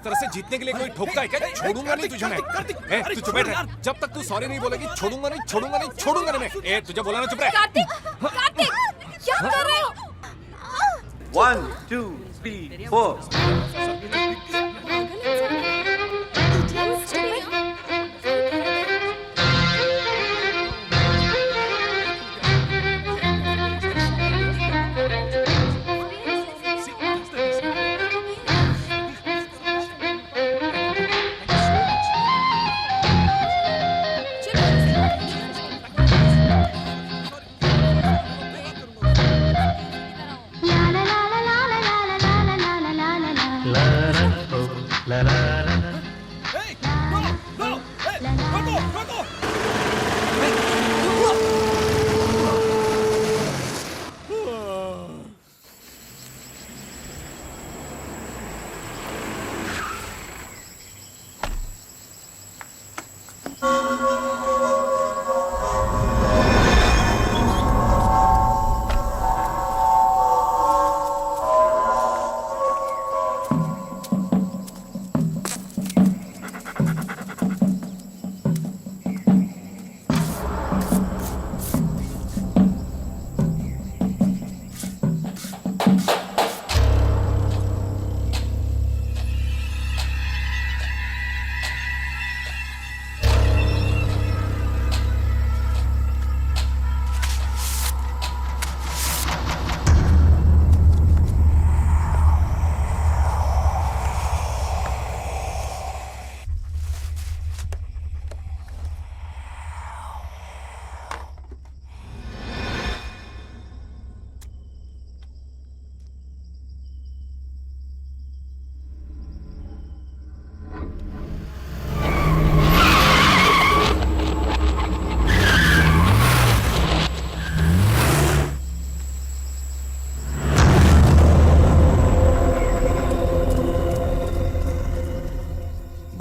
तरह से जीतने के लिए कोई ठोकता है क्या? छोड़ूंगा नहीं तुझे मैं। ए, तू चुप बैठ। जब तक तू सॉरी नहीं बोलेगी छोड़ूंगा नहीं, छोड़ूंगा नहीं, छोड़ूंगा नहीं मैं। ए, तुझे बोला ना चुप रह। कार्तिक, कार्तिक, क्या कर रहे हो? 1 2 3 4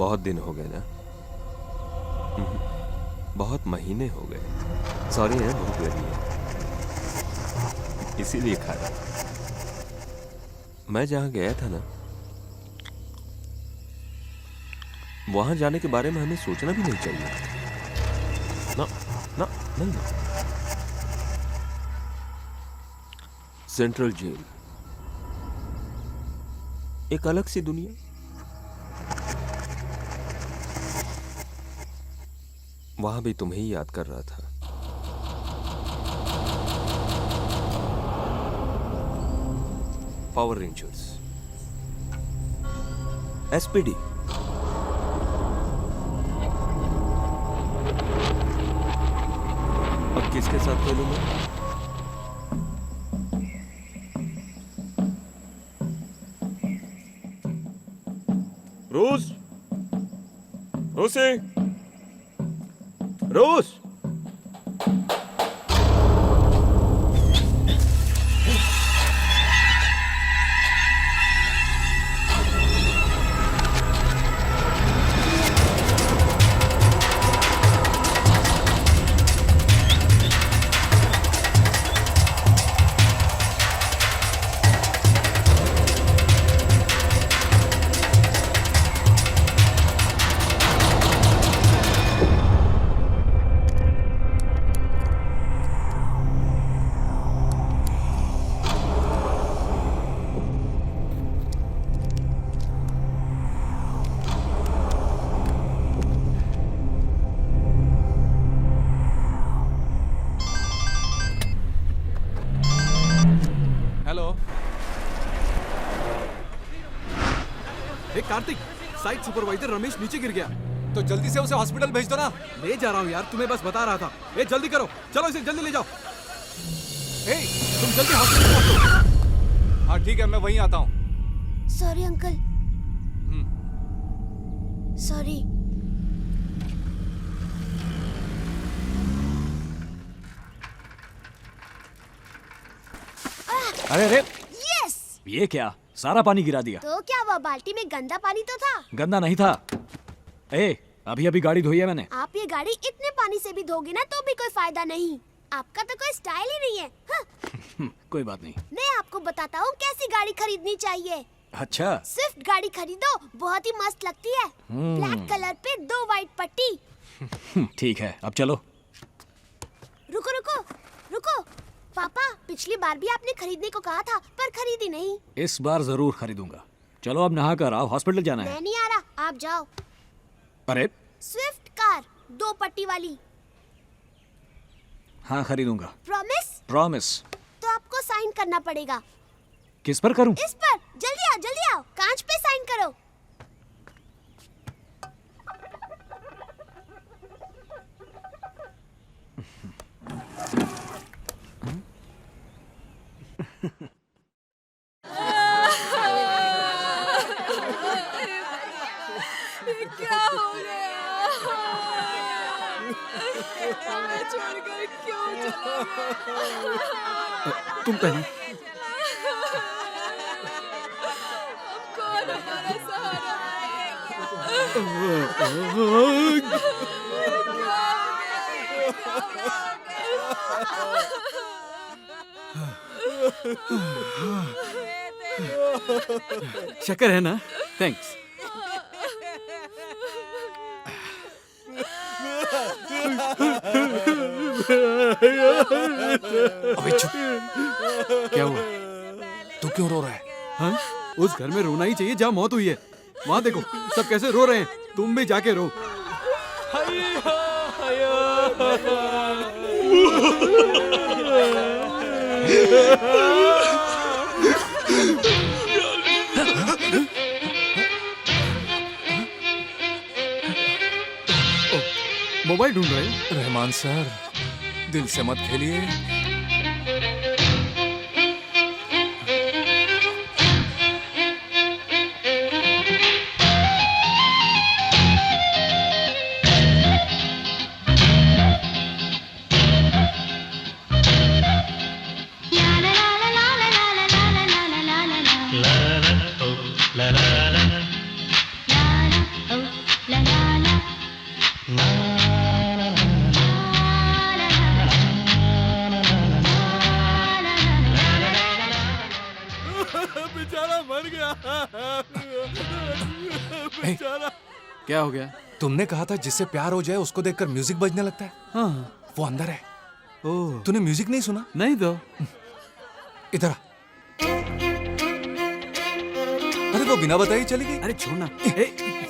बहुत दिन हो गए ना, बहुत महीने हो गए। सॉरी है, भूख लगी है इसीलिए खाया। मैं जहां गया था ना, वहां जाने के बारे में हमें सोचना भी नहीं चाहिए। ना ना नहीं ना। सेंट्रल जेल एक अलग सी दुनिया। वहां भी तुम्हें ही याद कर रहा था। पावर रेंजर्स, एसपीडी, अब किसके साथ खेलूंगा? रोज, रोसे, रोज। कार्तिक, साइट सुपरवाइजर रमेश नीचे गिर गया, तो जल्दी से उसे हॉस्पिटल भेज दो ना। ले जा रहा हूँ यार, तुम्हें बस बता रहा था। ए, जल्दी करो, चलो इसे जल्दी ले जाओ। ए, तुम जल्दी हॉस्पिटल पहुंचो। हाँ ठीक है, मैं वहीं आता हूँ। Sorry uncle. सॉरी। अरे अरे, यस। ये क्या, सारा पानी गिरा दिया। तो क्या हुआ, बाल्टी में गंदा पानी तो था। गंदा नहीं था। ए, अभी अभी गाड़ी धोई है मैंने। आप ये गाड़ी इतने पानी से भी धोगे ना तो भी कोई फायदा नहीं। आपका तो कोई स्टाइल ही नहीं है। हाँ। कोई बात नहीं। मैं आपको बताता हूँ कैसी गाड़ी खरीदनी चाहिए। अच्छा स्विफ्ट गाड़ी खरीदो, बहुत ही मस्त लगती है। ब्लैक कलर पे 2 वाइट पट्टी। ठीक है, अब चलो। रुको रुको रुको, पापा पिछली बार भी आपने खरीदने को कहा था पर खरीदी नहीं। इस बार जरूर खरीदूंगा। चलो अब नहा कर आओ, हॉस्पिटल जाना है। मैं नहीं आ रहा, आप जाओ। अरे स्विफ्ट कार 2 पट्टी वाली। हाँ खरीदूंगा। प्रॉमिस? प्रॉमिस। तो आपको साइन करना पड़ेगा। किस पर करूं? इस पर। जल्दी आओ, कांच पे साइन करो। क्या हो गया? हमें छोड़कर क्यों चला गया? तुम पहले। अब कौन हमारा सहारा शक्कर है ना? थैंक्स। अबे चुप। क्या हुआ? तू क्यों रो रहा है? हाँ? उस घर में रोना ही चाहिए जहाँ मौत हुई है। वहाँ देखो सब कैसे रो रहे हैं, तुम भी जाके रो। मोबाइल ढूंढ रहे हैं? रहमान सर, दिल से मत खेलिए। बेचारा मर गया। बेचारा। क्या हो गया? तुमने कहा था जिससे प्यार हो जाए उसको देखकर म्यूजिक बजने लगता है। हाँ। वो अंदर है। ओह। तूने म्यूजिक नहीं सुना? नहीं तो। इधर आ। अरे वो बिना बताए ही चली गई। अरे छोड़ना।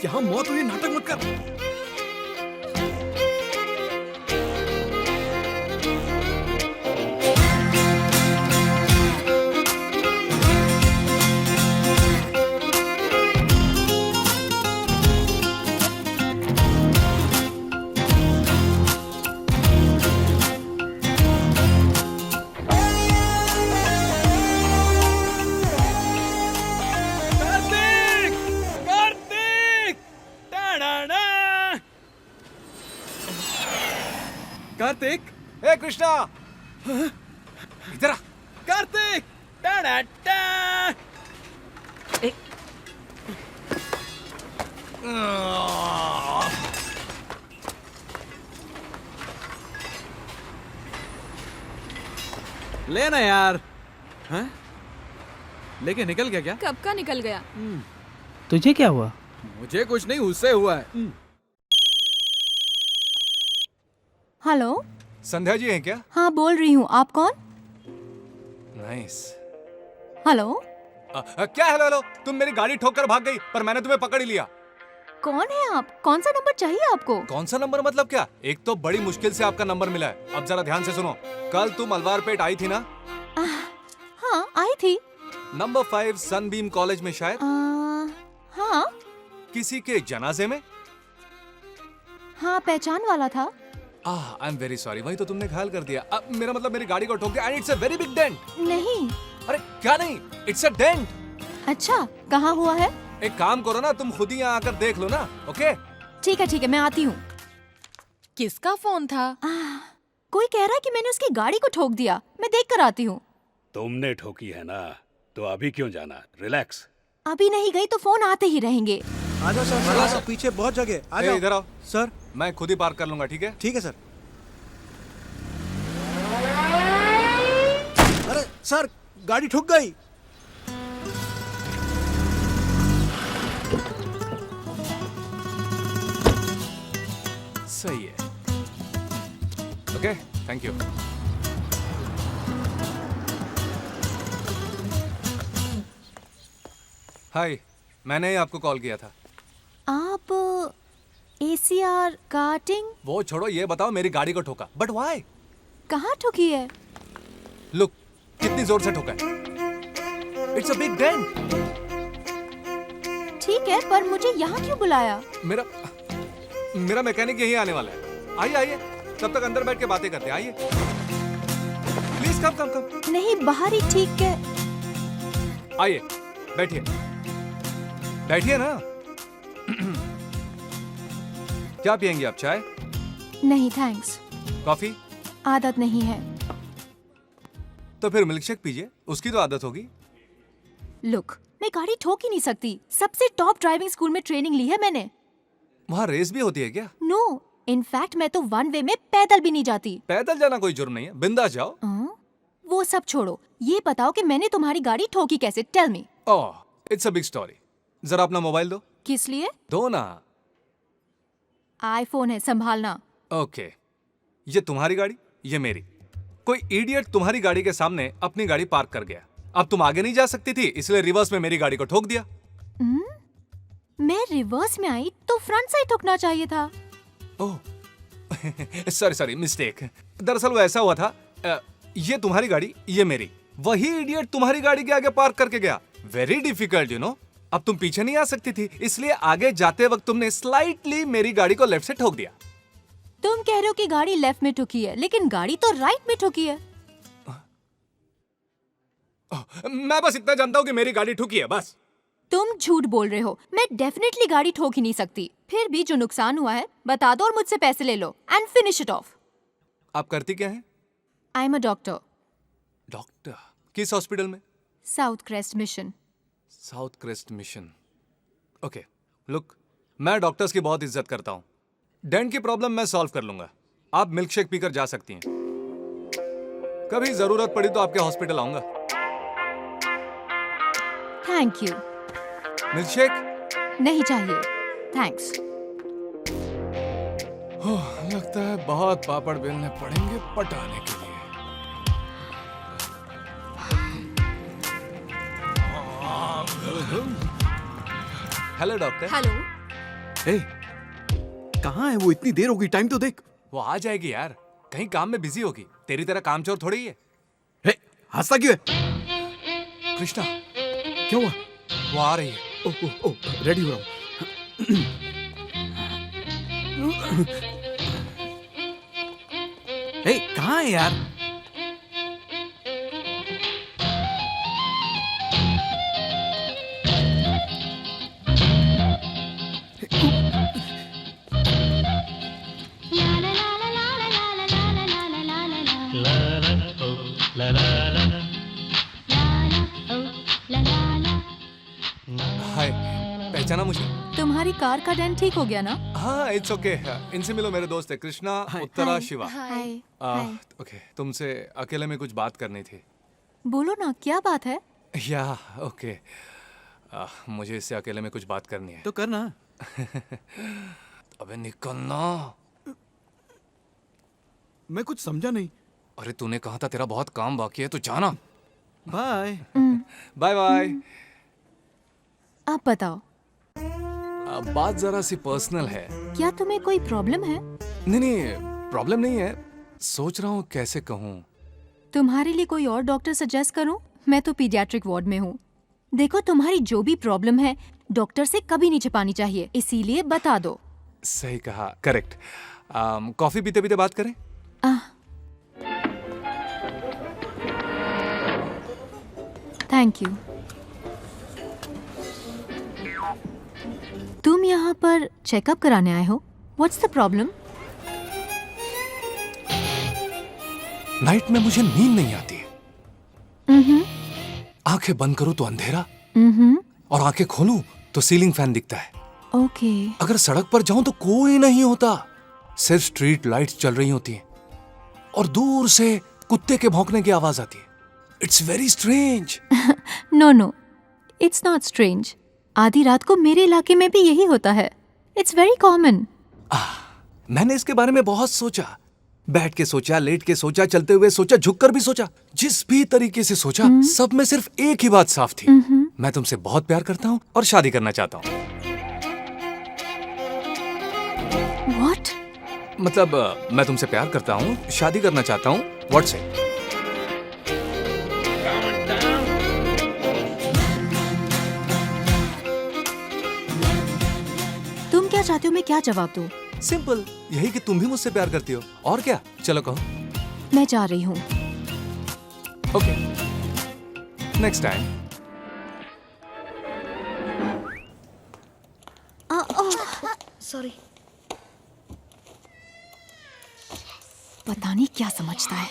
यहाँ मौत हुई, नाटक मत कर। कार्तिक। ए कृष्णा, इधर आ। कार्तिक। लेना यार। हाँ? लेके निकल गया क्या? कब का निकल गया? तुझे क्या हुआ? मुझे कुछ नहीं, उससे हुआ है। हेलो। संध्या जी हैं क्या? हाँ बोल रही हूँ, आप कौन? नाइस। हेलो। क्या हेलो हेलो? तुम मेरी गाड़ी ठोक कर भाग गई पर मैंने तुम्हें पकड़ ही लिया। कौन है आप? कौन सा नंबर चाहिए आपको? कौन सा नंबर मतलब क्या? एक तो बड़ी मुश्किल से आपका नंबर मिला है। अब जरा ध्यान से सुनो। कल तुम अलवारपेट आई थी ना? हाँ आई थी। नंबर 5 सनबीम कॉलेज में शायद। हाँ। किसी के जनाजे में? हाँ पहचान वाला था। आई एम वेरी सॉरी, वही तो तुमने घायल कर दिया। अब मेरा मतलब मेरी गाड़ी को ठोक दिया and it's a very big dent. नहीं। अरे क्या नहीं, इट्स अ डेंट। अच्छा कहाँ हुआ है? एक काम करो ना, तुम खुद ही यहाँ आकर देख लो ना। ओके ठीक है मैं आती हूँ। किसका फोन था? कोई कह रहा है कि मैंने उसकी गाड़ी को ठोक दिया। मैं देख कर आती हूँ। तुमने ठोकी है ना, तो अभी क्यों जाना? रिलैक्स। अभी नहीं गई तो फोन आते ही रहेंगे। आ जाओ सर, थोड़ा सा पीछे बहुत जगह। आ जाओ। इधर आओ सर। मैं खुद ही पार्क कर लूंगा, ठीक है? ठीक है सर। अरे सर गाड़ी ठुक गई। सही है। Okay, thank you. हाय, मैंने ही आपको कॉल किया था। आप ACR कार्टिंग वो छोड़ो, ये बताओ मेरी गाड़ी को ठोका, बट व्हाई? कहाँ ठुकी है? लुक, कितनी जोर से ठोका है। It's a big dent. ठीक है, पर मुझे यहाँ क्यों बुलाया? मेरा मैकेनिक यहीं आने वाला है। आइए आइए, तब तक अंदर बैठ के बातें करते हैं। आइए प्लीज, कम कम कम। नहीं, बाहर ही ठीक है। आइए, बैठिए बैठिए ना। क्या पियेंगी आप, चाय? नहीं थैंक्स, कॉफी? आदत नहीं है। तो फिर मिल्क शेक पीजिए, उसकी तो आदत होगी। लुक, मैं गाड़ी ठोक ही नहीं सकती। सबसे टॉप ड्राइविंग स्कूल में ट्रेनिंग ली है मैंने। वहाँ रेस भी होती है क्या? नो, इनफैक्ट मैं तो वन वे में पैदल भी नहीं जाती। पैदल जाना कोई जुर्म नहीं है, बिंदास जाओ। वो सब छोड़ो, ये बताओ कि मैंने तुम्हारी गाड़ी ठोकी कैसे? Tell me. Oh, it's a big story. जरा अपना मोबाइल दो। किस लिए? दो ना। आईफोन है, संभालना। ओके, ये तुम्हारी गाड़ी, ये मेरी। कोई इडियट तुम्हारी गाड़ी के सामने अपनी गाड़ी पार्क कर गया। अब तुम आगे नहीं जा सकती थी, इसलिए रिवर्स में मेरी गाड़ी को ठोक दिया। मैं रिवर्स में आई तो फ्रंट साइड ठोकना चाहिए था। Oh sorry, mistake. दरअसल वो ऐसा हुआ था, ये तुम्हारी गाड़ी, ये मेरी। वही इडियट तुम्हारी गाड़ी के आगे पार्क करके गया। Very difficult, you know. अब तुम पीछे नहीं आ सकती थी, इसलिए आगे जाते वक्त तुमने स्लाइटली मेरी गाड़ी को लेफ्ट से ठोक दिया। तुम कह रहे हो कि गाड़ी लेफ्ट में ठुकी है, लेकिन गाड़ी तो राइट में ठुकी है। मैं बस इतना जानता हूँ कि मेरी गाड़ी ठुकी है, बस। तुम झूठ बोल रहे हो। मैं डेफिनेटली गाड़ी ठोक ही नहीं सकती। फिर भी जो नुकसान हुआ है बता दो और मुझसे पैसे ले लो एंड फिनिश इट ऑफ। आप करती क्या हैं? I am a doctor. Doctor? किस हॉस्पिटल में? South crest mission. South crest mission. Okay, look, मैं डॉक्टर्स की बहुत इज्जत करता हूँ। डेंट की प्रॉब्लम मैं सॉल्व कर लूंगा। आप मिल्क शेक पीकर जा सकती हैं। कभी जरूरत पड़ी तो आपके हॉस्पिटल आऊंगा। Thank you. Milk shake? नहीं चाहिए, थैंक्स। लगता है बहुत पापड़ बेलने पड़ेंगे पटाने के लिए। Hello doctor. हेलो। ए, कहाँ है वो? इतनी देर होगी, टाइम तो देख। वो आ जाएगी यार, कहीं काम में बिजी होगी। तेरी तरह कामचोर थोड़ी ही है। हे, हंसता क्यों है? कृष्णा, क्या हुआ? वो आ रही है। ओ, रेडी हो रहा हूँ। ए, कहाँ है यार? हाय, पहचाना मुझे? तुम्हारी कार का डेंट ठीक हो गया ना? हाँ, इट्स ओके। इनसे मिलो, मेरे दोस्त है कृष्णा, उत्तरा, हाय। शिवा। हाय। ओके, तुमसे अकेले में कुछ बात करनी थी। बोलो ना, क्या बात है? या ओके, मुझे इससे अकेले में कुछ बात करनी है। तो करना। अबे निकलना। मैं कुछ समझा नहीं। अरे तूने कहा था तेरा बहुत काम बाकी है, तो जाना। Bye bye bye. आप बताओ, बात जरा सी पर्सनल है। क्या तुम्हें कोई प्रॉब्लम है? नहीं, प्रॉब्लम नहीं है। सोच रहा हूँ कैसे कहूँ। तुम्हारे लिए कोई और डॉक्टर सजेस्ट करूं? मैं तो पीडियाट्रिक वार्ड में हूँ। देखो, तुम्हारी जो भी प्रॉब्लम है डॉक्टर से कभी नहीं छिपानी चाहिए, इसीलिए बता दो। सही कहा, करेक्ट। कॉफी पीते पीते बात करें? Thank you. तुम यहाँ पर चेकअप कराने आए हो? What's the problem? नाइट में मुझे नींद नहीं आती है। आंखें बंद करूं तो अंधेरा, और आंखें खोलूं तो सीलिंग फैन दिखता है। ओके। अगर सड़क पर जाऊं तो कोई नहीं होता, सिर्फ स्ट्रीट लाइट्स चल रही होती हैं, और दूर से कुत्ते के भौंकने की आवाज आती है। It's very strange. No, it's not strange. आधी रात को मेरे इलाके में भी यही होता है। It's very common. मैंने इसके बारे में बहुत सोचा, बैठ के सोचा, लेट के सोचा, चलते हुए सोचा, झुककर भी सोचा, जिस भी तरीके से सोचा सब में सिर्फ एक ही बात साफ थी, मैं तुमसे बहुत प्यार करता हूँ और शादी करना चाहता हूँ। What? मतलब मैं तुमसे प्यार करता हूँ, शादी करना चाहता हूँ, व्हाट से? तुम क्या चाहते हो, मैं क्या जवाब दूं? सिंपल, यही कि तुम भी मुझसे प्यार करती हो, और क्या? चलो कहो। मैं जा रही हूँ। Okay, next time. सॉरी। पता नहीं क्या समझता है।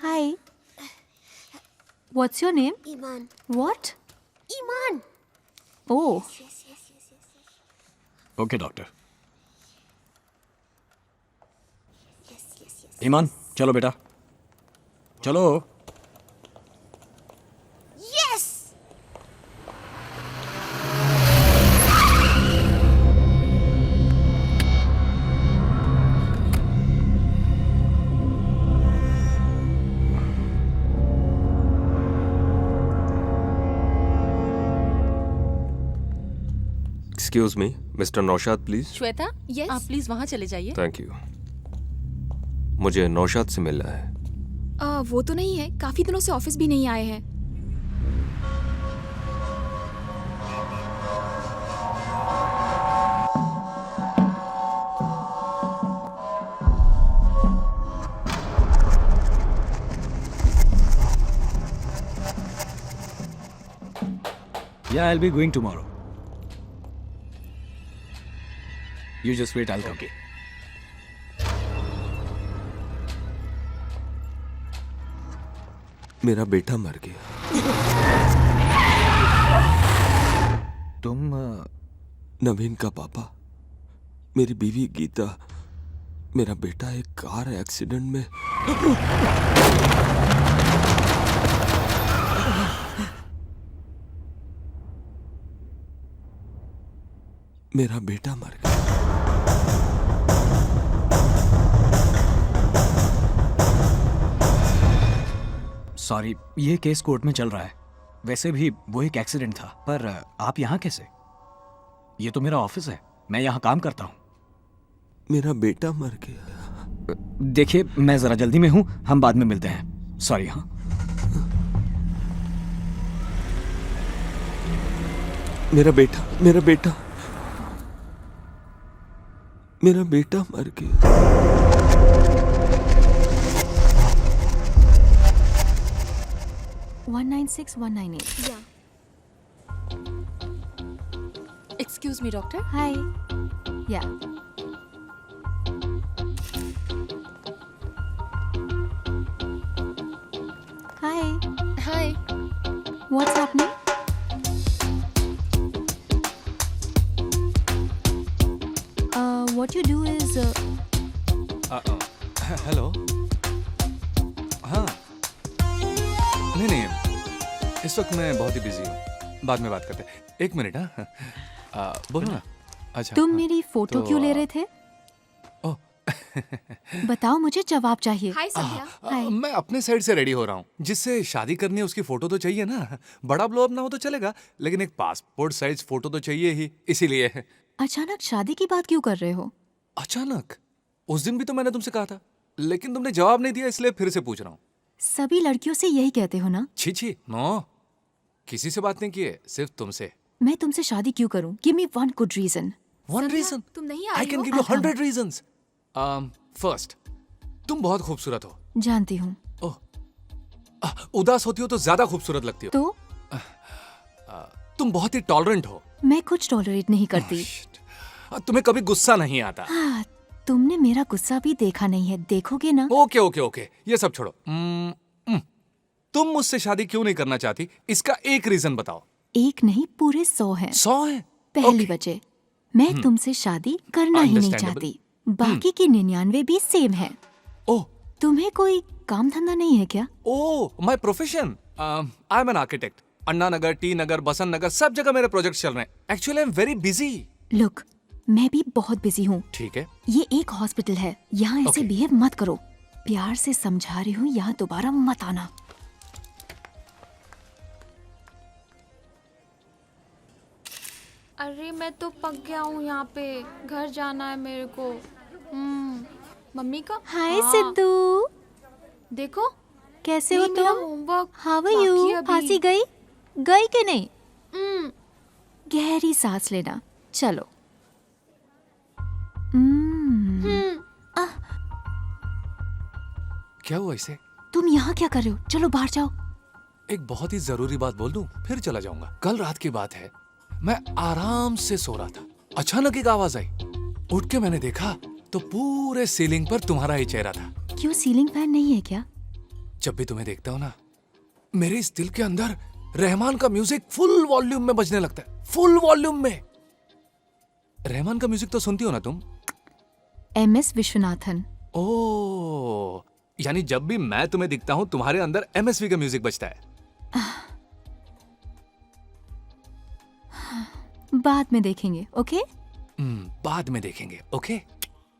Hi. What's your name? Iman. What? Iman. Oh. Okay doctor. Iman चलो बेटा, चलो। Yes. Excuse me, mister Naushad please. Shweta, Yes? आप प्लीज वहाँ चले जाइए। Thank you. मुझे नौशाद से मिलना है। वो तो नहीं है, काफी दिनों से ऑफिस भी नहीं आए हैं। Yeah, I'll be going tomorrow. You just wait, I'll come. Okay. मेरा बेटा मर गया। तुम नवीन का पापा, मेरी बीवी गीता, मेरा बेटा एक कार एक्सीडेंट में। मेरा बेटा मर गया। सॉरी, ये केस कोर्ट में चल रहा है। वैसे भी वो एक एक्सीडेंट था, पर आप यहाँ कैसे? ये तो मेरा ऑफिस है, मैं यहाँ काम करता हूँ। मेरा बेटा मर गया। देखिए, मैं जरा जल्दी में हूँ, हम बाद में मिलते हैं। सॉरी। हाँ, मेरा बेटा, मेरा बेटा, मेरा बेटा मर गया। 196198. Yeah. Excuse me doctor. Hi. Yeah. Hi. Hi. What's happening? What you do is hello. हाँ, नहीं नहीं, इस वक्त मैं बहुत ही बिजी हूँ, बाद में बात करते हैं। एक मिनट। हाँ, बोलो ना। अच्छा, तुम हाँ, मेरी फोटो तो, क्यों ले रहे थे? ओह, बताओ, मुझे जवाब चाहिए। हाय संध्या। हाय। मैं अपने साइड से रेडी हो रहा हूँ। जिससे शादी करनी है उसकी फोटो तो चाहिए ना। बड़ा ब्लो अप ना हो तो चलेगा, लेकिन एक पासपोर्ट साइज फोटो तो चाहिए ही, इसीलिए। अचानक शादी की बात क्यों कर रहे हो? अचानक? उस दिन भी तो मैंने तुमसे कहा था, लेकिन तुमने जवाब नहीं दिया, इसलिए फिर से पूछ रहा हूँ। सभी लड़कियों से यही कहते हो ना? छी छी, नो, किसी से बात नहीं की है, सिर्फ तुमसे। मैं तुमसे शादी क्यों करूं? Give me one good reason. One reason? तुम नहीं आ I रही can हो? give you 100 reasons. First, तुम बहुत खूबसूरत हो। जानती हूँ। ओह, उदास होती हो तो ज्यादा खूबसूरत लगती हो। तो तुम बहुत ही टॉलरेंट हो। मैं कुछ टॉलरेट नहीं करती। तुम्हें कभी गुस्सा नहीं आता। हाँ, तुमने मेरा गुस्सा भी देखा नहीं है, देखोगे ना? ओके ओके ओके, ये सब छोड़ो। तुम मुझसे शादी क्यों नहीं करना चाहती, इसका एक रीजन बताओ। एक नहीं, पूरे 100 हैं। 100 है? पहली वजह, मैं तुमसे शादी करना ही नहीं Understandable. चाहती। बाकी की 99 भी सेम है। ओह, तुम्हें कोई काम धंधा नहीं है क्या? Oh, my profession. I am an architect. Anna Nagar, T Nagar, Basant Nagar, सब जगह मेरे प्रोजेक्ट चल रहे हैं। Actually I am very busy. Look, मैं भी बहुत बिजी हूँ। ठीक है। ये एक हॉस्पिटल है, यहाँ ऐसे Okay. बिहेव मत करो। प्यार से समझा रही हूँ, यहाँ दोबारा मत आना। अरे मैं तो पक गया हूँ यहाँ पे, घर जाना है मेरे को। मम्मी का हाय हाँ, सिद्धू, देखो कैसे हो नहीं, मेरा तुम? होमवर्क हाउ आर बाकी यू? अभी। फांसी गई? गई कि नहीं? हम्म, गहरी सांस लेना। चलो। क्या हुआ इसे? तुम यहाँ क्या कर रहे हो? चलो बाहर जाओ। एक बहुत ही जरूरी बात बोल दूं, फिर चला जाऊंगा। कल रात की बात है, मैं आराम से सो रहा था, अचानक एक आवाज आई। उठ के मैंने देखा तो पूरे सीलिंग पर तुम्हारा ही चेहरा था। क्यों, सीलिंग फैन नहीं है क्या? जब भी तुम्हें देखता हूं ना, मेरे इस दिल के अंदर रहमान का म्यूजिक फुल वॉल्यूम में बजने लगता है। फुल वॉल्यूम में। रहमान का म्यूजिक तो सुनती हो ना तुम? MS विश्वनाथन। ओ, यानी जब भी मैं तुम्हें दिखता हूं, तुम्हारे अंदर MSV का म्यूजिक बजता है। बाद में देखेंगे, ओके? बाद में देखेंगे, okay?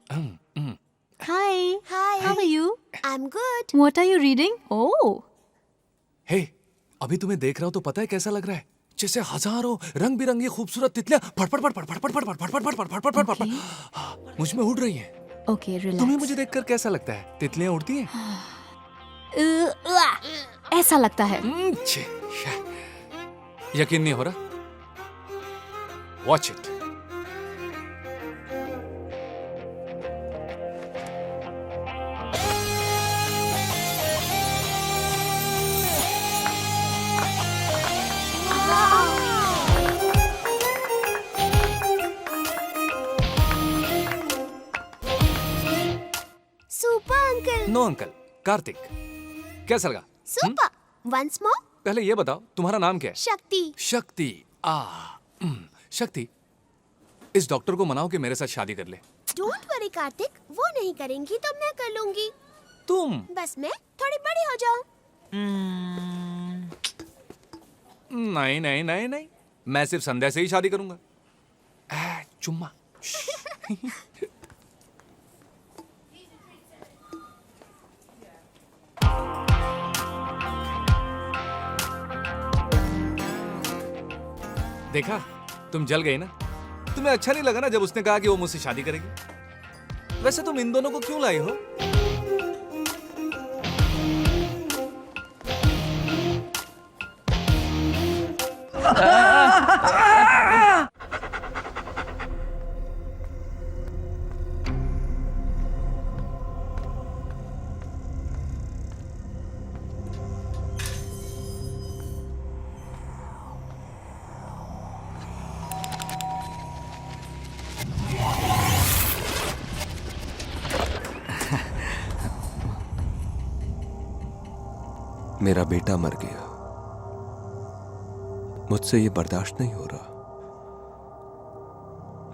Hi. Hi. How are you? I am good. What are you reading? Oh, hey, अभी तुम्हें देख रहा हूं तो पता है कैसा लग रहा है? जैसे हजारों रंग बिरंगी खूबसूरत तितलियां फटफट फटफट फटफट फटफट फटफट फटफट फटफट फटफट मुझ में उड़ रही हैं। ओके, तुम्हें रिलैक्स। मुझे देखकर कैसा लगता है? तितलियां उड़ती हैं? ऐसा लगता है। छे, यकीन नहीं हो रहा? Watch it. Super uncle. No uncle, Kartik. कैसा लगा? सुपर। Once more. पहले ये बताओ, तुम्हारा नाम क्या है? शक्ति। शक्ति। शक्ति, इस डॉक्टर को मनाओ कि मेरे साथ शादी कर ले। डोंट वरी कार्तिक, वो नहीं करेंगी तो मैं कर लूंगी। तुम? बस मैं थोड़ी बड़ी हो जाऊं। नहीं नहीं नहीं नहीं, मैं सिर्फ संध्या से ही शादी करूंगा। चुम्मा। देखा, तुम जल गई ना? तुम्हें अच्छा नहीं लगा ना जब उसने कहा कि वो मुझसे शादी करेगी? वैसे तुम इन दोनों को क्यों लाई हो? मेरा बेटा मर गया, मुझसे ये बर्दाश्त नहीं हो रहा।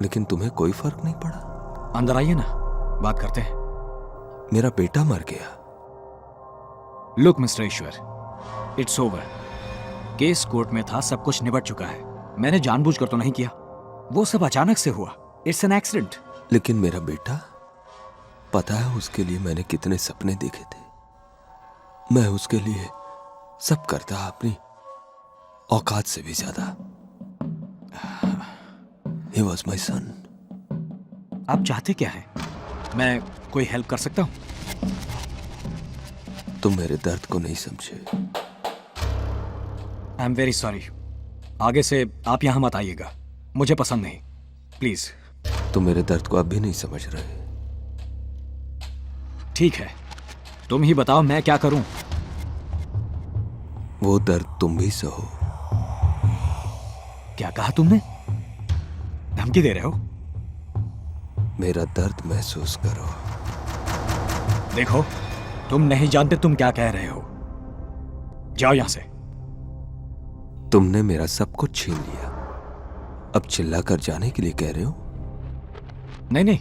लेकिन तुम्हें कोई फर्क नहीं पड़ा? अंदर आइए ना, बात करते हैं। मेरा बेटा मर गया। Look mister Ishwar, it's over. Case court में था, सब कुछ निबट चुका है। मैंने जानबूझकर तो नहीं किया, वो सब अचानक से हुआ। It's an accident. लेकिन मेरा बेटा, पता है उसके लिए मैंने कितने सपने देखे थे। मैं उसके लिए सब करता, अपनी औकात से भी ज्यादा। He was my son. आप चाहते क्या हैं? मैं कोई हेल्प कर सकता हूं? तुम मेरे दर्द को नहीं समझे। आई एम वेरी सॉरी। आगे से आप यहां मत आइएगा, मुझे पसंद नहीं, प्लीज। तुम मेरे दर्द को अब भी नहीं समझ रहे। ठीक है, तुम ही बताओ मैं क्या करूं। वो दर्द तुम भी सहो। क्या कहा तुमने? धमकी दे रहे हो? मेरा दर्द महसूस करो। देखो, तुम नहीं जानते तुम क्या कह रहे हो। जाओ यहां से। तुमने मेरा सब कुछ छीन लिया, अब चिल्ला कर जाने के लिए कह रहे हो? नहीं नहीं,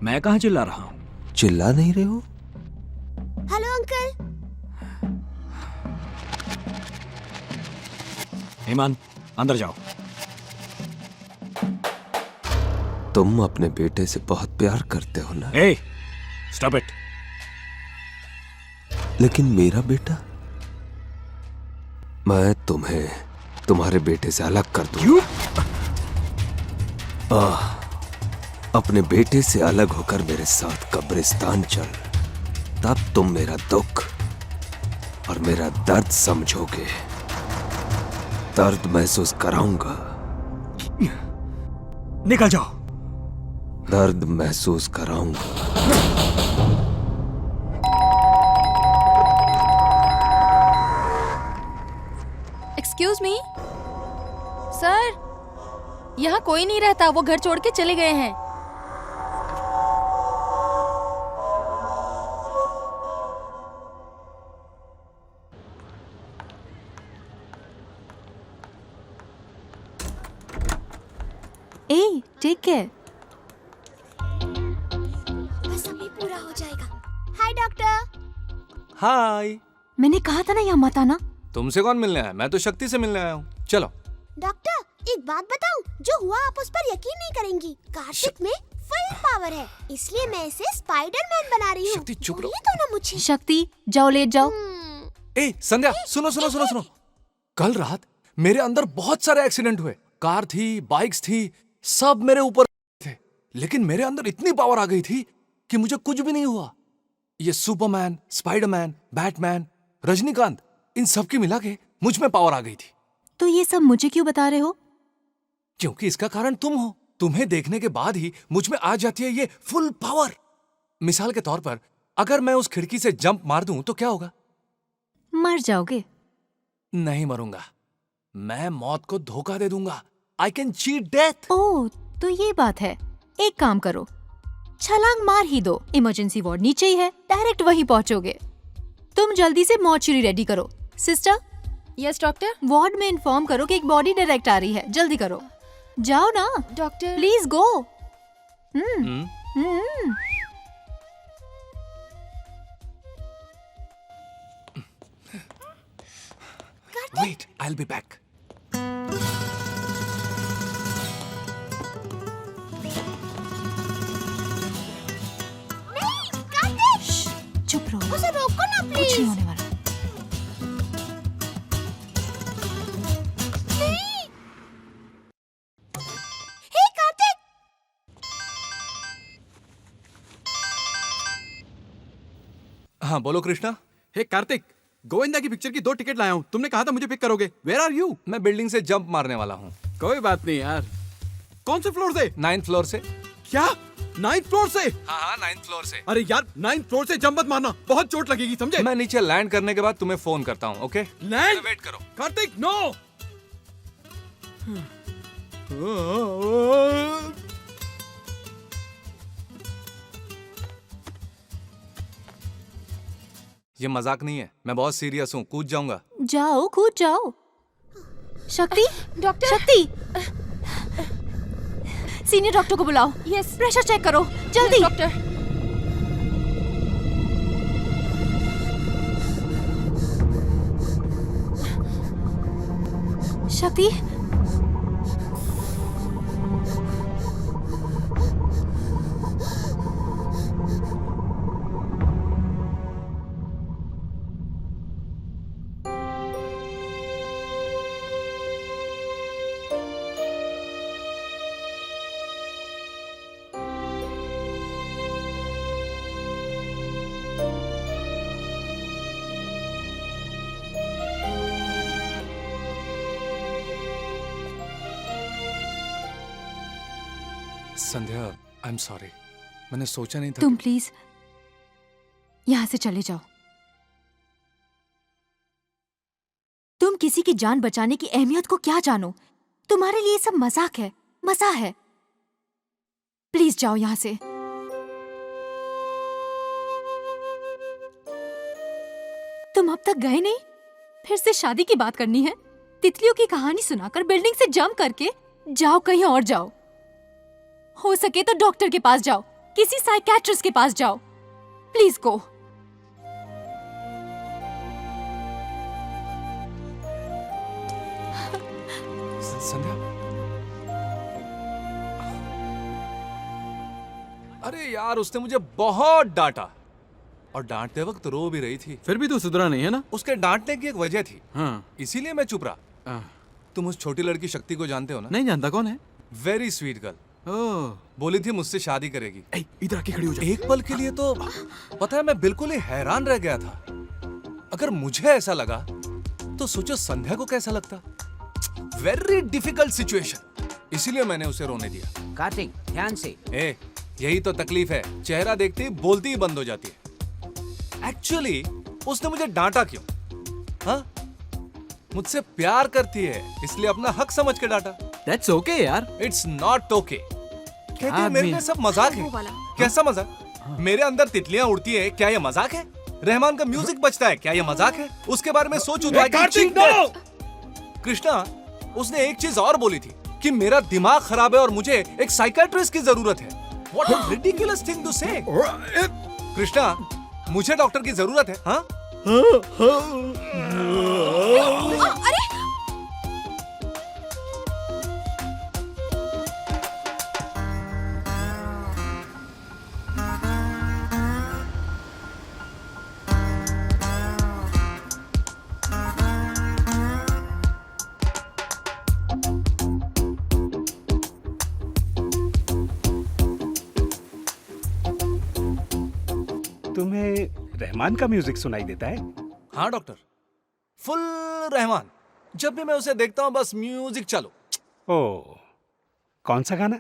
मैं कहां चिल्ला रहा हूं। चिल्ला नहीं रहे हो? Hello uncle. हेमान, अंदर जाओ। तुम अपने बेटे से बहुत प्यार करते हो ना? ए, स्टॉप इट। लेकिन मेरा बेटा, मैं तुम्हें तुम्हारे बेटे से अलग कर दूं। अपने बेटे से अलग होकर मेरे साथ कब्रिस्तान चल, तब तुम मेरा दुख और मेरा दर्द समझोगे। दर्द महसूस कराऊंगा। निकल जाओ। दर्द महसूस कराऊंगा। एक्सक्यूज मी सर, यहाँ कोई नहीं रहता, वो घर छोड़ के चले गए हैं। ए, टेक केयर। बस अभी पूरा हो जाएगा। Hi doctor. हाय। मैंने कहा था ना यहाँ मत आना। तुमसे कौन मिलने आया? मैं तो शक्ति से मिलने आया हूँ। चलो। डॉक्टर एक बात बताऊं, जो हुआ आप उस पर यकीन नहीं करेंगी। कार्तिक में फुल पावर है, इसलिए मैं इसे स्पाइडरमैन बना रही हूँ। शक्ति चुप रहो। तो ना मुझे। शक्ति जाओ, लेट जाओ। ए संध्या, सुनो सुनो सुनो सुनो। कल रात मेरे अंदर बहुत सारे एक्सीडेंट हुए। कार थी, बाइक्स थी, सब मेरे ऊपर थे, लेकिन मेरे अंदर इतनी पावर आ गई थी कि मुझे कुछ भी नहीं हुआ। ये सुपरमैन, स्पाइडरमैन, बैटमैन, रजनीकांत, इन सब की मिला के मुझ में पावर आ गई थी। तो ये सब मुझे क्यों बता रहे हो? क्योंकि इसका कारण तुम हो। तुम्हें देखने के बाद ही मुझ में आ जाती है ये फुल पावर। मिसाल के तौर पर, अगर मैं उस खिड़की से जंप मार दूं तो क्या होगा? मर जाओगे। नहीं मरूंगा, मैं मौत को धोखा दे दूंगा। I can cheat death. Oh, तो ये बात है। एक काम करो, छलांग मार ही दो। इमरजेंसी वार्ड नीचे ही है, डायरेक्ट वहीं पहुंचोगे। तुम जल्दी से मॉर्चरी रेडी करो। सिस्टर। Yes doctor. वार्ड में इन्फॉर्म करो कि एक बॉडी डायरेक्ट आ रही है, जल्दी करो। जाओ ना doctor. Please go. Wait, I'll be back. नहीं, कार्तिक। चुप रहो, उसे रोको ना कुछ प्लीज। नहीं होने वाला। हे कार्तिक। हाँ बोलो कृष्णा। हे कार्तिक, गोविंदा की पिक्चर की 2 टिकट लाया हूँ। तुमने कहा था मुझे पिक करोगे। Where are you? मैं बिल्डिंग से जंप मारने वाला हूँ। कोई बात नहीं यार। कौन से फ्लोर से? 9th फ्लोर से। क्या 9th फ्लोर से? हाँ 9th फ्लोर से। अरे यार 9th फ्लोर से जंप मत मारना, बहुत चोट लगेगी, समझे? मैं नीचे लैंड करने के बाद तुम्हें फोन करता हूँ, ओके? लैंड? वेट करो। कार्तिक नो। ये मजाक नहीं है, मैं बहुत सीरियस हूँ। कूद जाऊंगा। जाओ, कूद जाओ। शक्ति, डॉक्टर। शक्ति, सीनियर डॉक्टर को बुलाओ। यस। प्रेशर चेक करो, जल्दी। डॉक्टर। शक्ति, संध्या, आई एम सॉरी। मैंने सोचा नहीं था। तुम प्लीज यहाँ से चले जाओ। तुम किसी की जान बचाने की अहमियत को क्या जानो? तुम्हारे लिए सब मजाक है, मजा है। प्लीज जाओ यहाँ से। तुम अब तक गए नहीं, फिर से शादी की बात करनी है? तितलियों की कहानी सुनाकर बिल्डिंग से जंप करके जाओ, कहीं और जाओ। हो सके तो डॉक्टर के पास जाओ, किसी साइकियाट्रिस्ट के पास जाओ। Please go. अरे यार उसने मुझे बहुत डांटा और डांटते वक्त रो भी रही थी। फिर भी तू सुधरा नहीं है ना? उसके डांटने की एक वजह थी, हाँ। इसीलिए मैं चुप रहा। तुम उस छोटी लड़की शक्ति को जानते हो ना? नहीं जानता, कौन है? वेरी स्वीट गर्ल, ओह, बोली थी मुझसे शादी करेगी। इधर आके खड़ी हो जा। एक पल के लिए तो पता है मैं बिल्कुल ही हैरान रह गया था। अगर मुझे ऐसा लगा तो सोचो संध्या को कैसा लगता। वेरी डिफिकल्ट सिचुएशन, इसीलिए मैंने उसे रोने दिया। कार्तिक ध्यान से। यही तो तकलीफ है, चेहरा देखते ही बोलती ही बंद हो जाती है। एक्चुअली उसने मुझे डांटा क्यों? हाँ, मुझसे प्यार करती है इसलिए अपना हक समझ के डांटा। That's okay यार। It's not okay. कहती है मेरे में सब मजाक है। कैसा मजाक? मेरे अंदर तितलियां उड़ती है, क्या ये मजाक है? रहमान का म्यूजिक बजता है, क्या ये मजाक है? उसके बारे में सोचूं तो कृष्णा, उसने एक चीज और बोली थी कि मेरा दिमाग खराब है और मुझे एक साइकियाट्रिस्ट की जरूरत है। What a ridiculous thing to say! Krishna, मुझे डॉक्टर की जरूरत है। हाँ? अरे तुम्हें रहमान का म्यूजिक सुनाई देता है? हाँ डॉक्टर, फुल रहमान। जब भी मैं उसे देखता हूँ बस म्यूजिक चालू। ओ, कौन सा गाना?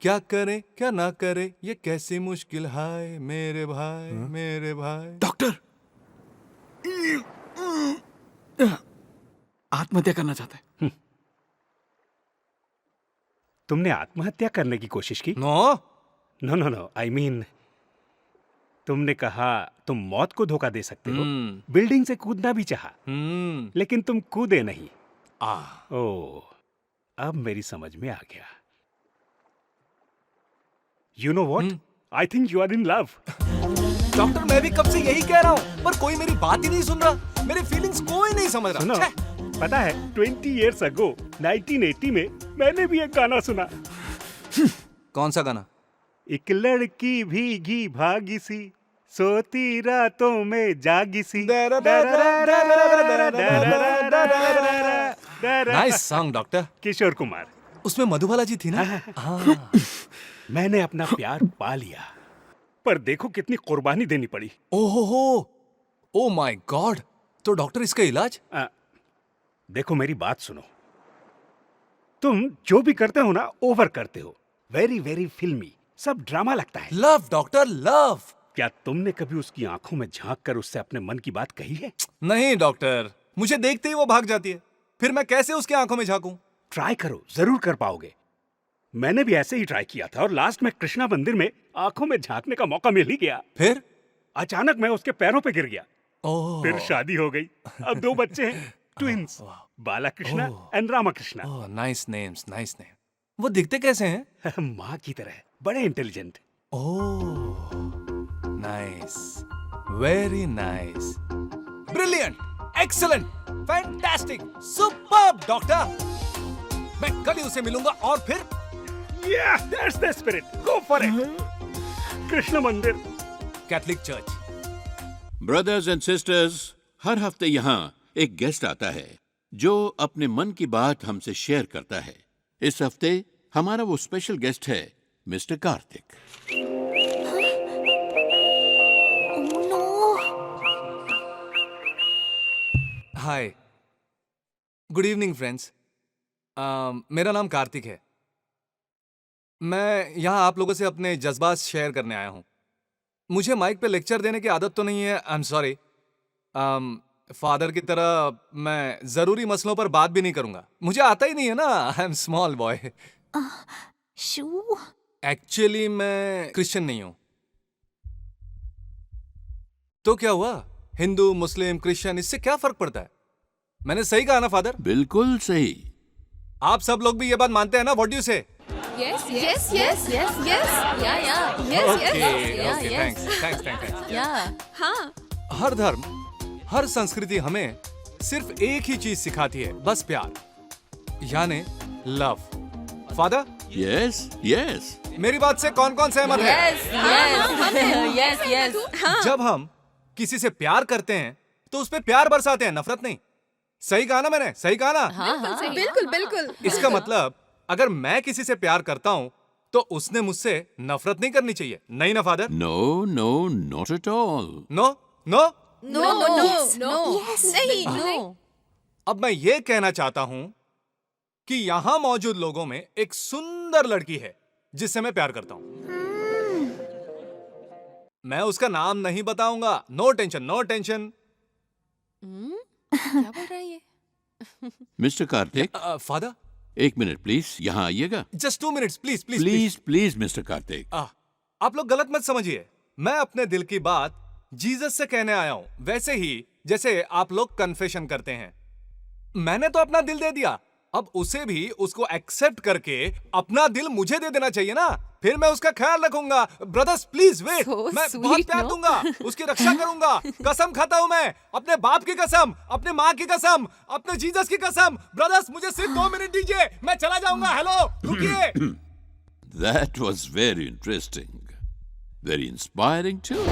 क्या करें क्या ना करें ये कैसी मुश्किल है मेरे भाई, मेरे भाई। डॉक्टर आत्महत्या करना चाहता है। तुमने आत्महत्या करने की कोशिश की? No no no no, I mean तुमने कहा तुम मौत को धोखा दे सकते हो, बिल्डिंग से कूदना भी चाहा, लेकिन तुम कूदे नहीं। ओ, अब मेरी समझ में आ गया। You know what, I think you are in love. Doctor मैं भी कब से यही कह रहा हूँ पर कोई मेरी बात ही नहीं सुन रहा। मेरी फीलिंग्स कोई नहीं समझ रहा। सुनो, पता है 20 years ago 1980 में मैंने भी एक गाना सुना। कौन सा गाना? एक लड़की भीगी भागी सी सोती रातों में जागी सी। Nice song doctor. Kishore Kumar. उसमें मधुबाला जी थी ना? हाँ। मैंने अपना प्यार पा लिया, पर देखो कितनी कुर्बानी देनी पड़ी। Oh my God. तो डॉक्टर इसका इलाज? देखो मेरी बात सुनो, तुम जो भी करते हो ना ओवर करते हो, वेरी वेरी फिल्मी, सब ड्रामा लगता है। Love doctor love. क्या तुमने कभी उसकी आंखों में झांक कर उससे अपने मन की बात कही है? नहीं डॉक्टर, मुझे देखते ही वो भाग जाती है, फिर मैं कैसे उसकी आंखों में झांकूं? ट्राई करो, जरूर कर पाओगे। मैंने भी ऐसे ही ट्राई किया था और लास्ट में कृष्णा मंदिर में आंखों में झांकने का मौका मिल ही गया। फिर अचानक मैं उसके पैरों पे गिर गया। फिर शादी हो गई, अब 2 बच्चे हैं, twins, Balakrishna and Ramakrishna. Nice names, nice name. वो दिखते कैसे हैं? माँ की तरह, बड़े intelligent. Nice, very nice, brilliant, excellent, fantastic, superb doctor. मैं कल ही उसे मिलूंगा और फिर that's the spirit. Go for it. Krishna मंदिर, Catholic church. Brothers and sisters, हर हफ्ते यहाँ एक गेस्ट आता है जो अपने मन की बात हमसे शेयर करता है। इस हफ्ते हमारा वो स्पेशल गेस्ट है मिस्टर कार्तिक। हाय, गुड इवनिंग फ्रेंड्स। मेरा नाम कार्तिक है। मैं यहाँ आप लोगों से अपने जज्बात शेयर करने आया हूँ। मुझे माइक पे लेक्चर देने की आदत तो नहीं है, आई एम सॉरी। फादर की तरह मैं जरूरी मसलों पर बात भी नहीं करूंगा, मुझे आता ही नहीं है ना, I am small boy. Actually मैं क्रिश्चियन नहीं हूं। तो क्या हुआ, हिंदू मुस्लिम क्रिश्चियन इससे क्या फर्क पड़ता है? मैंने सही कहा ना फादर? बिल्कुल सही। आप सब लोग भी ये बात मानते हैं ना? व्हाट डू यू से? Yes, yes, yes, yes, yes. Yeah, yeah. Yes, Okay, yes. Yeah, okay, yes. thanks. Yeah. हाँ. हर धर्म, हर संस्कृति हमें सिर्फ एक ही चीज सिखाती है, बस प्यार, यानी लव। Father, yes yes. मेरी बात से कौन कौन सहमत है? Yes yes. जब हम किसी से प्यार करते हैं तो उस पे प्यार बरसाते हैं, नफरत नहीं। सही कहा ना मैंने? सही कहा ना? बिल्कुल बिल्कुल। इसका मतलब अगर मैं किसी से प्यार करता हूं तो उसने मुझसे नफरत नहीं करनी चाहिए, नहीं ना father? No no not at all. No no. No नहीं नो। अब मैं ये कहना चाहता हूं कि यहां मौजूद लोगों में एक सुंदर लड़की है जिससे मैं प्यार करता हूं। मैं उसका नाम नहीं बताऊंगा। No tension, no tension. क्या बोल रहा है ये? मिस्टर कार्तिक, फादर, एक मिनट प्लीज, यहाँ आइएगा। Just 2 minutes please please please please mister Kartik. आप लोग गलत मत समझिए। मैं अपने दिल की बात जीसस से कहने आया हूं, वैसे ही जैसे आप लोग कन्फेशन करते हैं। मैंने तो अपना दिल दे दिया, अब उसे भी उसको एक्सेप्ट करके अपना दिल मुझे दे देना चाहिए ना, फिर मैं उसका ख्याल रखूंगा। ब्रदर्स प्लीज वेट, मैं बहुत प्यार दूंगा, उसकी रक्षा करूंगा। कसम खाता हूं मैं, अपने बाप की कसम, अपने माँ की कसम, अपने जीसस की कसम। ब्रदर्स मुझे सिर्फ 2 मिनट दीजिए, मैं चला जाऊंगा। हेलो, रुकिए। That was very interesting. Very inspiring too.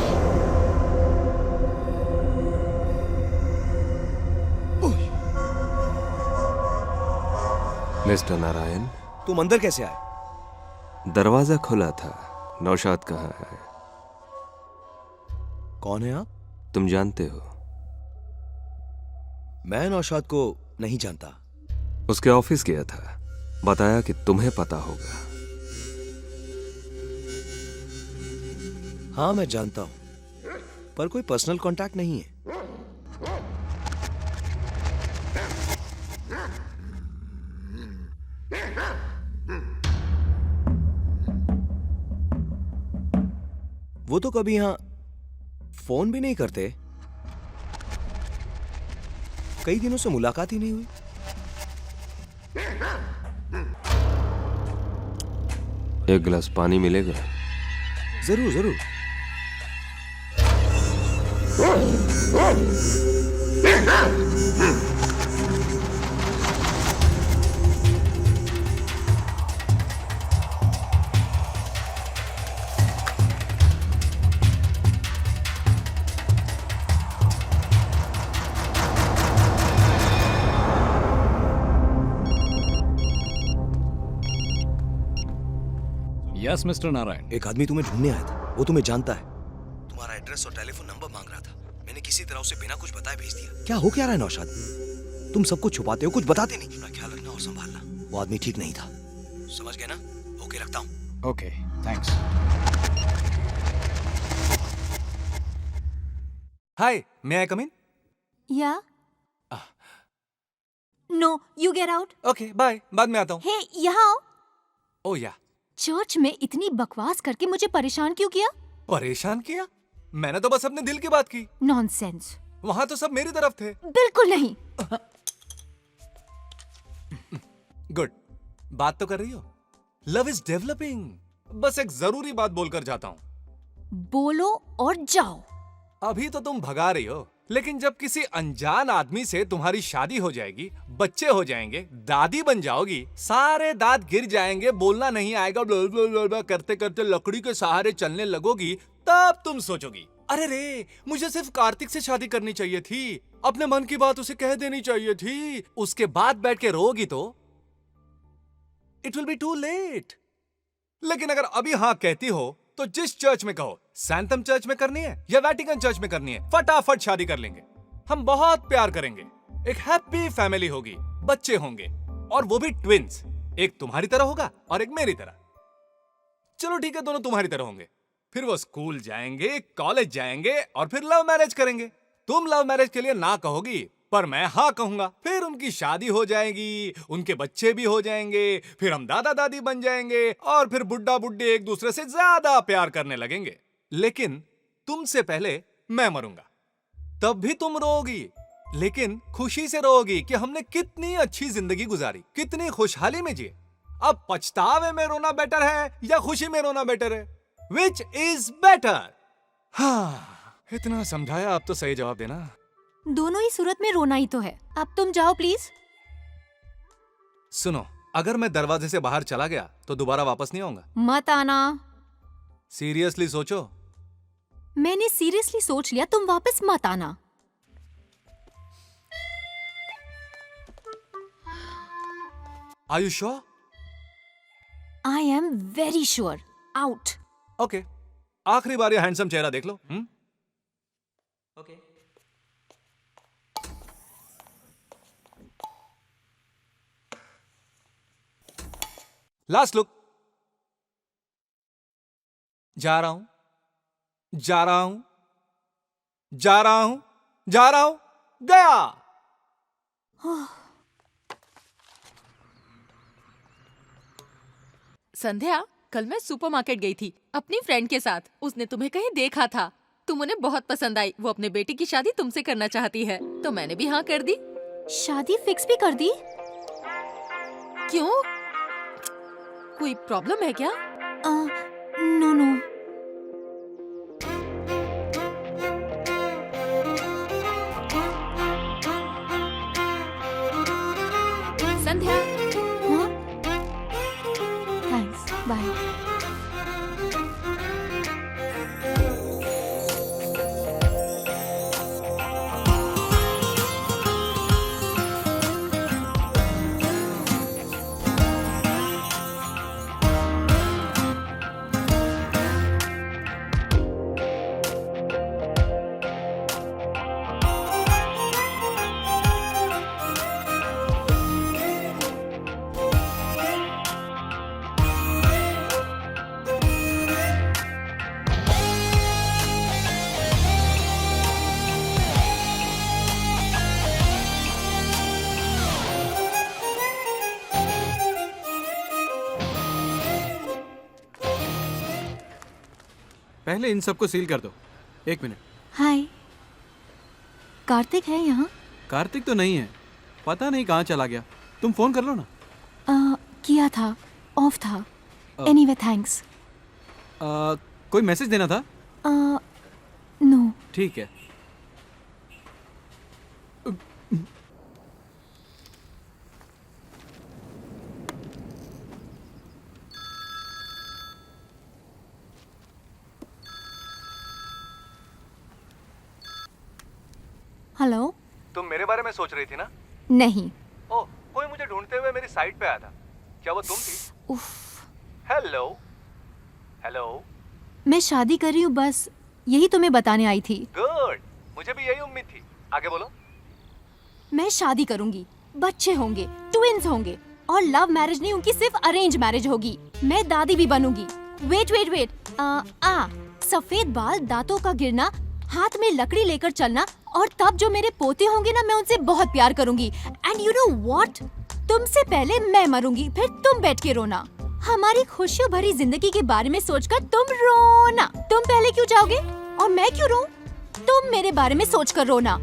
Mister Narayan, तुम अंदर कैसे आए? दरवाजा खुला था। नौशाद कहाँ है? कौन है आप? तुम जानते हो? मैं नौशाद को नहीं जानता। उसके ऑफिस गया था, बताया कि तुम्हें पता होगा। हाँ मैं जानता हूं, पर कोई पर्सनल कांटेक्ट नहीं है। वो तो कभी यहां फोन भी नहीं करते। कई दिनों से मुलाकात ही नहीं हुई। एक गिलास पानी मिलेगा? जरूर जरूर। Yes mister Narayan. एक आदमी तुम्हें ढूंढने आया था, वो तुम्हें जानता है। तुम्हारा एड्रेस और टेलीफोन नंबर मांग रहा था। मैंने किसी तरह उसे बिना कुछ बताए भेज दिया। क्या हो क्या रहा है नौशाद? तुम सब कुछ छुपाते हो, कुछ बताते नहीं। अपना ख्याल रखना और संभालना। वो आदमी ठीक नहीं था, समझ गए ना? ओके, रखता हूँ। Okay, thanks. Hi, may I come in? या no, you get out. Okay bye, बाद में आता हूँ। हे, यहाँ आओ। ओ या। चर्च में इतनी बकवास करके मुझे परेशान क्यों किया? परेशान किया? मैंने तो बस अपने दिल की बात की। नॉनसेंस। वहां तो सब मेरी तरफ थे। बिल्कुल नहीं। गुड, बात तो कर रही हो। Love is developing. बस एक जरूरी बात बोलकर जाता हूँ। बोलो और जाओ। अभी तो तुम भगा रही हो, लेकिन जब किसी अनजान आदमी से तुम्हारी शादी हो जाएगी, बच्चे हो जाएंगे, दादी बन जाओगी, सारे दांत गिर जाएंगे, बोलना नहीं आएगा, ब्ला ब्ला ब्ला ब्ला करते करते लकड़ी के सहारे चलने लगोगी, तब तुम सोचोगी, अरे रे, मुझे सिर्फ कार्तिक से शादी करनी चाहिए थी, अपने मन की बात उसे कह देनी चाहिए थी। उसके बाद बैठ के रोगी तो it will be too late. लेकिन अगर अभी हाँ कहती हो तो जिस चर्च में कहो, सैंथम चर्च में करनी है या वेटिकन चर्च में करनी है, फटाफट शादी कर लेंगे। हम बहुत प्यार करेंगे, एक हैप्पी फैमिली होगी, बच्चे होंगे, और वो भी ट्विंस। एक तुम्हारी तरह होगा और एक मेरी तरह। चलो ठीक है, दोनों तुम्हारी तरह होंगे। फिर वो स्कूल जाएंगे, कॉलेज जाएंगे और फिर लव मैरिज करेंगे। तुम लव मैरिज के लिए ना कहोगी, पर मैं हाँ कहूंगा। फिर उनकी शादी हो जाएगी, उनके बच्चे भी हो जाएंगे, फिर हम दादा दादी बन जाएंगे और फिर बुड्ढा बुड्ढी एक दूसरे से ज्यादा प्यार करने लगेंगे। लेकिन तुमसे पहले मैं मरूंगा, तब भी तुम रोओगी, लेकिन खुशी से रोओगी कि हमने कितनी अच्छी जिंदगी गुजारी, कितनी खुशहाली में जिए। अब पछतावे में रोना बेटर है या खुशी में रोना बेटर है? Which is better? हाँ, इतना समझाया, अब तो सही जवाब देना। दोनों ही सूरत में रोना ही तो है। अब तुम जाओ प्लीज। सुनो, अगर मैं दरवाजे से बाहर चला गया तो दोबारा वापस नहीं आऊंगा। मत आना। सीरियसली सोचो। मैंने सीरियसली सोच लिया, तुम वापस मत आना। Are you sure? I am very sure. Out. Okay, आखिरी बार ये हैंडसम चेहरा देख लो। Okay. Last look. जा रहा हूं, जा रहा हूं, जा रहा हूं, जा रहा हूं, गया। संध्या, कल मैं सुपरमार्केट गई थी अपनी फ्रेंड के साथ। उसने तुम्हें कहीं देखा था, तुम उन्हें बहुत पसंद आई। वो अपने बेटे की शादी तुमसे करना चाहती है, तो मैंने भी हाँ कर दी। शादी फिक्स भी कर दी? क्यों? कोई प्रॉब्लम है क्या? No no. संध्या। हाँ? Thanks, bye. पहले इन सबको सील कर दो। एक मिनट। हाय, कार्तिक है यहाँ? कार्तिक तो नहीं है, पता नहीं कहाँ चला गया। तुम फोन कर लो ना। किया था, ऑफ था। Anyway thanks. कोई मैसेज देना था? नो। ठीक है। हेलो। तुम मेरे बारे में सोच रही थी ना? नहीं। ओह, कोई मुझे ढूंढते हुए मेरी साइट पे आया था। क्या वो तुम थी? उफ। Hello, hello. मैं शादी कर रही हूँ, बस यही तुम्हें बताने आई थी। गुड, मुझे भी यही उम्मीद थी। आगे बोलो। मैं शादी करूंगी, बच्चे होंगे, ट्विंस होंगे, और लव मैरिज नहीं, उनकी सिर्फ अरेंज मैरिज होगी। मैं दादी भी बनूंगी। वेट वेट वेट, सफेद बाल, दांतों का गिरना, हाथ में लकड़ी लेकर चलना, और तब जो मेरे पोते होंगे ना, मैं उनसे बहुत प्यार करूंगी। एंड यू नो व्हाट, तुमसे पहले मैं मरूंगी, फिर तुम बैठ के रोना। हमारी खुशियों भरी जिंदगी के बारे में सोचकर तुम रोना। तुम पहले क्यों जाओगे और मैं क्यों रोऊं? तुम मेरे बारे में सोचकर रोना।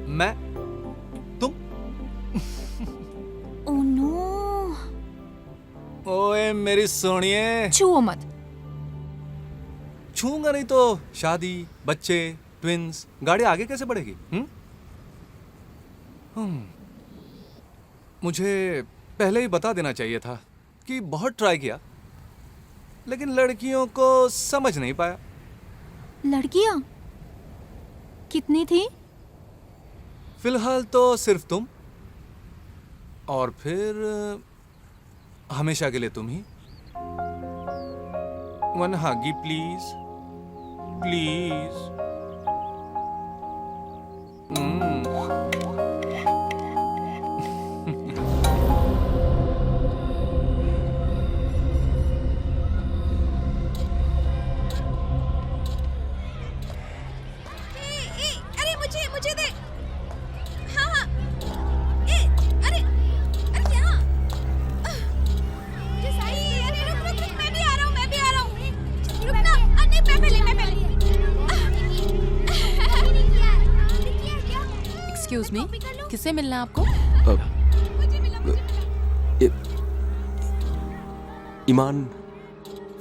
मैं, तुम? Oh no. ओए मेरी सोनिए। छुओ मत। छूंगा नहीं तो शादी, बच्चे, ट्विंस, गाड़ी आगे कैसे बढ़ेगी? मुझे पहले ही बता देना चाहिए था कि बहुत ट्राई किया, लेकिन लड़कियों को समझ नहीं पाया। लड़कियां कितनी थी? फिलहाल तो सिर्फ तुम, और फिर हमेशा के लिए तुम ही। One huggy please, please. अरे मुझे दे। हाँ हाँ। अरे क्या? मुझे सही। अरे रुक, मैं भी आ रहा हूँ। रुक ना। नहीं, मैं पहले। एक्सक्यूज मी, किससे मिलना है आपको? ईमान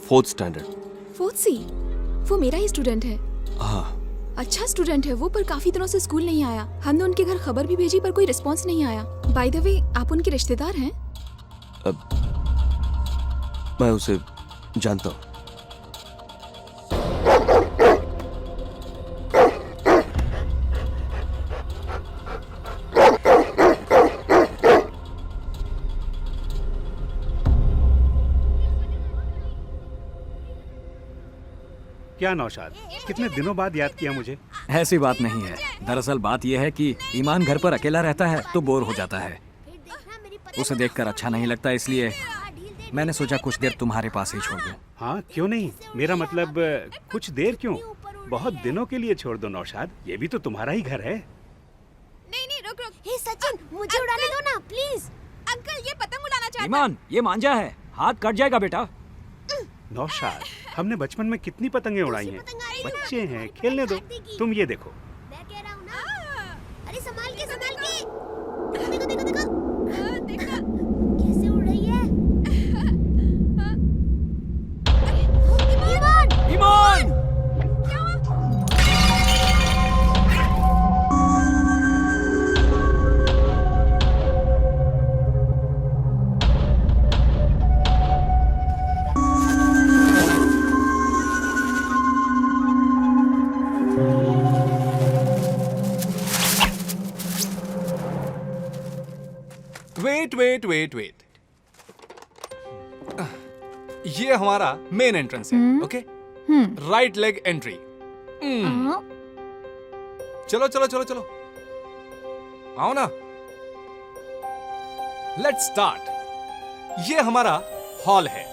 4th स्टैंडर्ड। 4th C? वो मेरा ही स्टूडेंट है। हाँ। अच्छा स्टूडेंट है वो, पर काफी दिनों से स्कूल नहीं आया। हमने उनके घर खबर भी भेजी पर कोई रिस्पांस नहीं आया। बाय द वे, आप उनके रिश्तेदार हैं? मैं उसे जानता हूँ। क्या नौशाद, कितने दिनों बाद याद किया मुझे? ऐसी बात नहीं है। दरअसल बात यह है कि ईमान घर पर अकेला रहता है तो बोर हो जाता है। उसे देखकर अच्छा नहीं लगता, इसलिए मैंने सोचा कुछ देर तुम्हारे पास ही छोड़ दूं। हाँ क्यों नहीं, मेरा मतलब कुछ देर क्यों, बहुत दिनों के लिए छोड़ दो नौशाद, ये भी तो तुम्हारा ही घर है। नहीं नहीं रुक रुक। हे सचिन, मुझे उड़ाने दो ना प्लीज। अंकल ये पतंग उड़ाना चाहता है। ईमान, ये मांझा है, हाथ कट जाएगा बेटा। नौशाद, हमने बचपन में कितनी पतंगें उड़ाई हैं। बच्चे हैं, खेलने दो। तुम ये देखो। मैं कह रहा हूँ ना। अरे संभाल के संभाल के। देखो देखो देखो देखो कैसे उड़ रही है। ईमान ईमान वेट। ये हमारा मेन एंट्रेंस है, ओके? Right leg entry. चलो चलो चलो चलो, आओ ना। Let's start. ये हमारा हॉल है।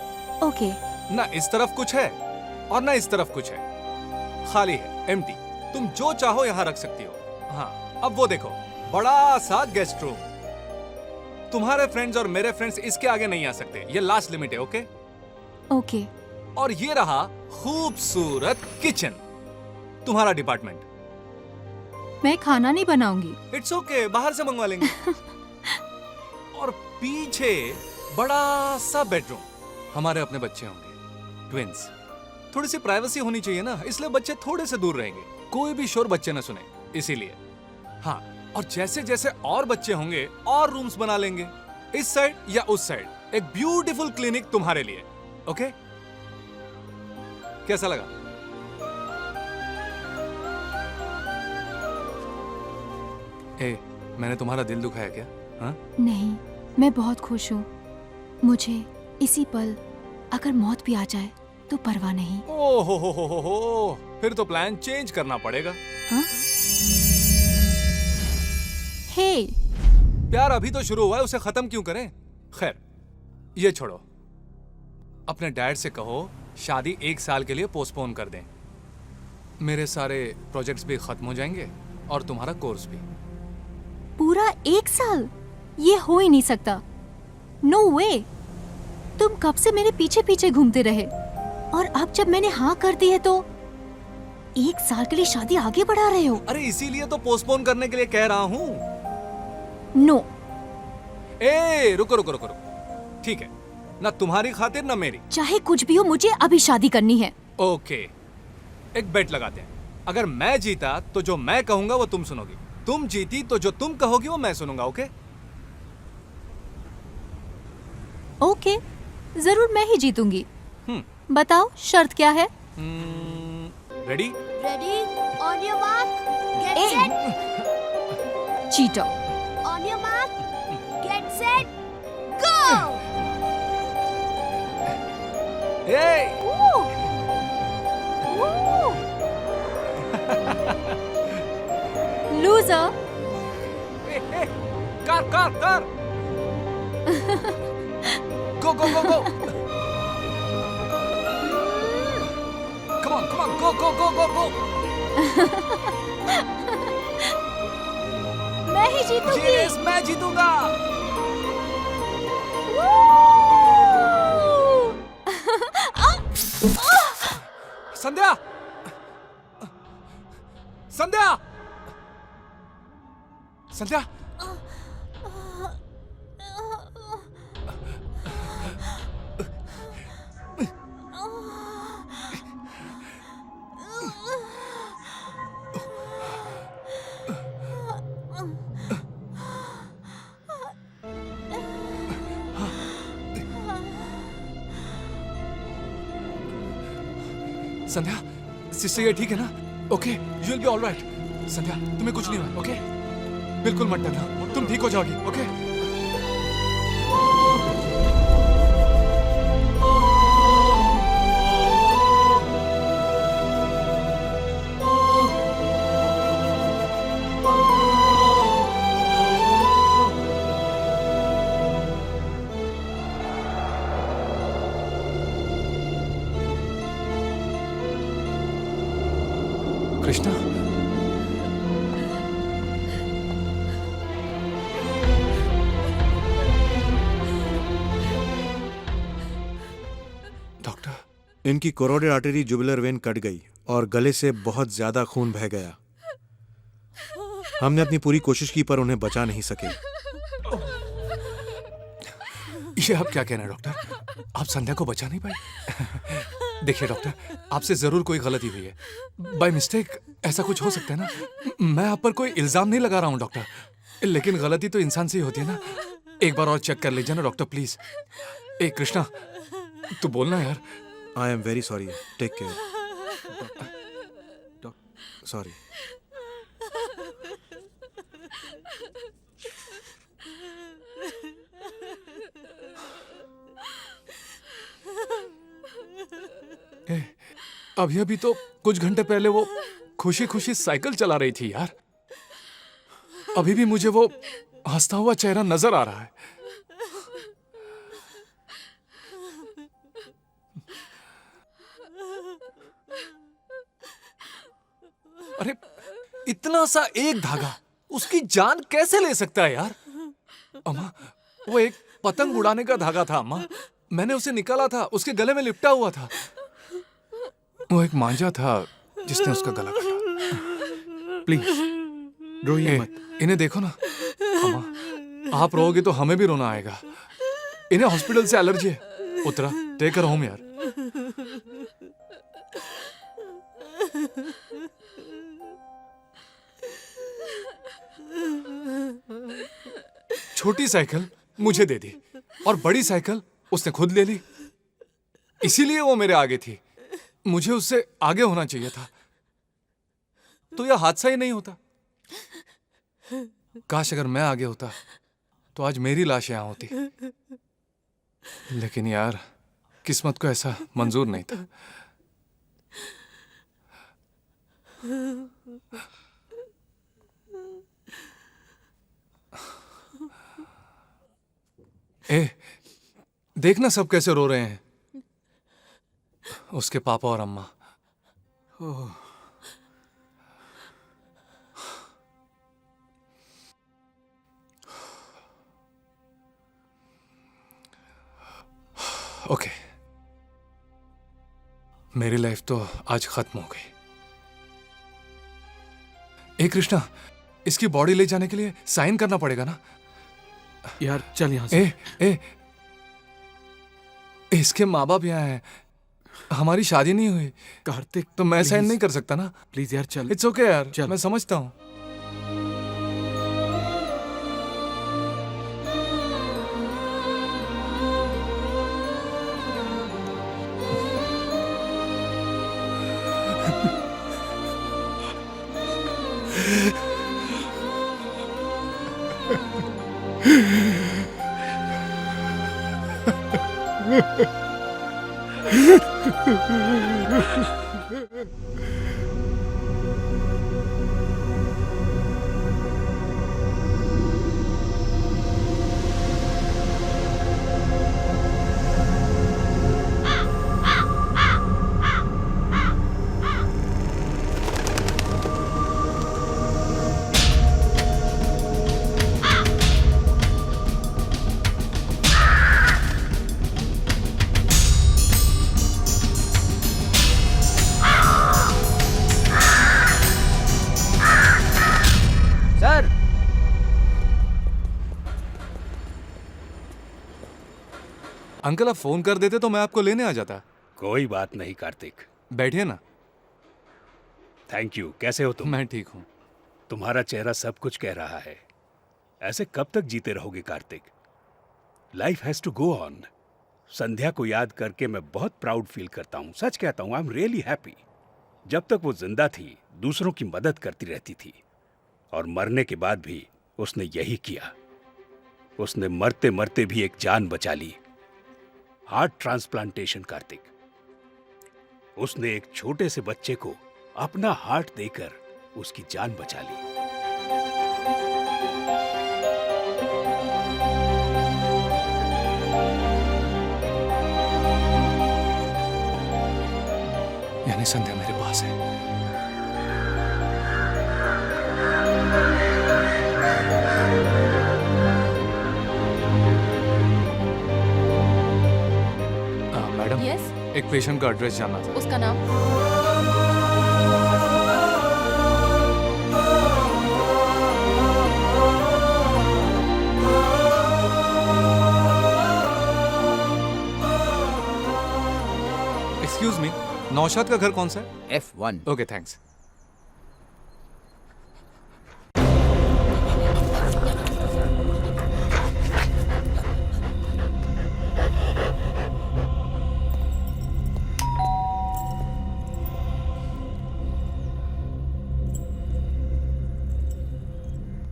ओके। ना इस तरफ कुछ है और ना इस तरफ कुछ है, खाली है, एम्प्टी। तुम जो चाहो यहां रख सकती हो। हाँ, अब वो देखो, बड़ा सा गेस्ट रूम। तुम्हारे फ्रेंड्स और मेरे फ्रेंड्स इसके आगे नहीं आ सकते, ये लास्ट लिमिट है, ओके? ओके। और ये रहा खूबसूरत किचन, तुम्हारा डिपार्टमेंट। मैं खाना नहीं बनाऊंगी। इट्स ओके, बाहर से मंगवा लेंगे। और पीछे बड़ा सा बेडरूम, हमारे अपने बच्चे होंगे, ट्विंस। थोड़ी सी प्राइवेसी होनी चाहिए ना, इसलिए बच्चे थोड़े से दूर रहेंगे, कोई भी शोर बच्चे न सुने, इसीलिए। हाँ, और जैसे जैसे और बच्चे होंगे और रूम्स बना लेंगे, इस साइड या उस साइड, एक ब्यूटीफुल क्लिनिक तुम्हारे लिए, ओके? कैसा लगा? ए, मैंने तुम्हारा दिल दुखाया क्या? हाँ? नहीं, मैं बहुत खुश हूँ। मुझे इसी पल अगर मौत भी आ जाए तो परवाह नहीं। ओहो, फिर तो प्लान चेंज करना पड़ेगा। हाँ? हे, प्यार अभी तो शुरू हुआ है, उसे खत्म क्यों करें? खैर, ये छोड़ो। अपने डैड से कहो शादी 1 साल के लिए पोस्टपोन कर दें। मेरे सारे प्रोजेक्ट्स भी खत्म हो जाएंगे और तुम्हारा कोर्स भी। पूरा 1 साल? ये हो ही नहीं सकता। नो वे। तुम कब से मेरे पीछे पीछे घूमते रहे, और अब जब मैंने हाँ कर दी है तो 1 साल के लिए शादी आगे बढ़ा रहे हो? अरे इसीलिए तो पोस्टपोन करने के लिए कह रहा हूँ। नो। ए, रुको रुको रुको, ठीक है, ना तुम्हारी खातिर ना मेरी। चाहे कुछ भी हो, मुझे अभी शादी करनी है। ओके, एक बेट लगाते हैं। अगर मैं जीता तो जो मैं कहूंगा वो तुम सुनोगी, तुम जीती तो जो तुम कहोगी वो मैं सुनूंगा, ओके? ओके, जरूर मैं ही जीतूंगी। बताओ शर्त क्या है? Ready? Ready, on your mark, get set. Cheater. On your mark, get set, go. Loser. Car. Go. Come on, go. मैं ही जीतूंगी। ये रेस मैं जीतूंगा। संध्या! संध्या, सिस्टर ये ठीक है ना? Okay, you will be alright. Sandhya, तुम्हें कुछ नहीं हुआ, ओके? बिल्कुल मत डरना, तुम ठीक हो जाओगी, ओके? कृष्णा, डॉक्टर, इनकी कोरोडेड आर्टरी जुबुलर वेन कट गई और गले से बहुत ज्यादा खून बह गया। हमने अपनी पूरी कोशिश की पर उन्हें बचा नहीं सके। ये आप क्या कहना डॉक्टर? आप संध्या को बचा नहीं पाए? देखिए डॉक्टर, आपसे जरूर कोई गलती हुई है, बाय मिस्टेक ऐसा कुछ हो सकता है ना। मैं आप पर कोई इल्जाम नहीं लगा रहा हूँ डॉक्टर, लेकिन गलती तो इंसान से ही होती है ना। एक बार और चेक कर लीजिए ना डॉक्टर प्लीज। ए कृष्णा, तू बोलना यार। I am very sorry, take care. Sorry. अभी अभी तो कुछ घंटे पहले वो खुशी खुशी साइकिल चला रही थी यार। अभी भी मुझे वो हंसता हुआ चेहरा नजर आ रहा है। अरे इतना सा एक धागा उसकी जान कैसे ले सकता है यार? अम्मा, वो एक पतंग उड़ाने का धागा था अम्मा। मैंने उसे निकाला था, उसके गले में लिपटा हुआ था। वो एक मांझा था जिसने उसका गला काटा। प्लीज रोइए मत। इन्हें देखो ना अम्मा, आप रोओगे तो हमें भी रोना आएगा। इन्हें हॉस्पिटल से एलर्जी है। उतरा, टेक कर होम यार। छोटी साइकिल मुझे दे दी और बड़ी साइकिल उसने खुद ले ली। इसीलिए वो मेरे आगे थी। मुझे उससे आगे होना चाहिए था, तो यह हादसा ही नहीं होता। काश अगर मैं आगे होता तो आज मेरी लाश यहां होती। लेकिन यार, किस्मत को ऐसा मंजूर नहीं था। ए, देखना सब कैसे रो रहे हैं, उसके पापा और अम्मा। ओके, मेरी लाइफ तो आज खत्म हो गई। ए कृष्णा, इसकी बॉडी ले जाने के लिए साइन करना पड़ेगा ना यार? चल यहाँ से। इसके माँ बाप यहाँ हैं, हमारी शादी नहीं हुई कार्तिक, तो मैं साइन नहीं कर सकता ना। प्लीज यार चल। इट्स ओके यार, चल। मैं समझता हूँ। अंकल, आप फोन कर देते तो मैं आपको लेने आ जाता। कोई बात नहीं कार्तिक, बैठिए ना। Thank you. कैसे हो तुम? मैं ठीक हूँ। तुम्हारा चेहरा सब कुछ कह रहा है। ऐसे कब तक जीते रहोगे Kartik? Life has to go on. Sandhya को याद करके मैं बहुत प्राउड फील करता हूँ। सच कहता हूँ, आई एम रियली हैप्पी। जब तक वो जिंदा थी दूसरों की मदद करती रहती थी, और मरने के बाद भी उसने यही किया। उसने मरते मरते भी एक जान बचा ली, हार्ट ट्रांसप्लांटेशन। कार्तिक, उसने एक छोटे से बच्चे को अपना हार्ट देकर उसकी जान बचा ली। यानी संध्या मेरे पास है। मैडम, यस, एक पेशेंट का एड्रेस जानना था। उसका नाम? एक्सक्यूज मी, नौशाद का घर कौन सा है? F1। Okay, thanks.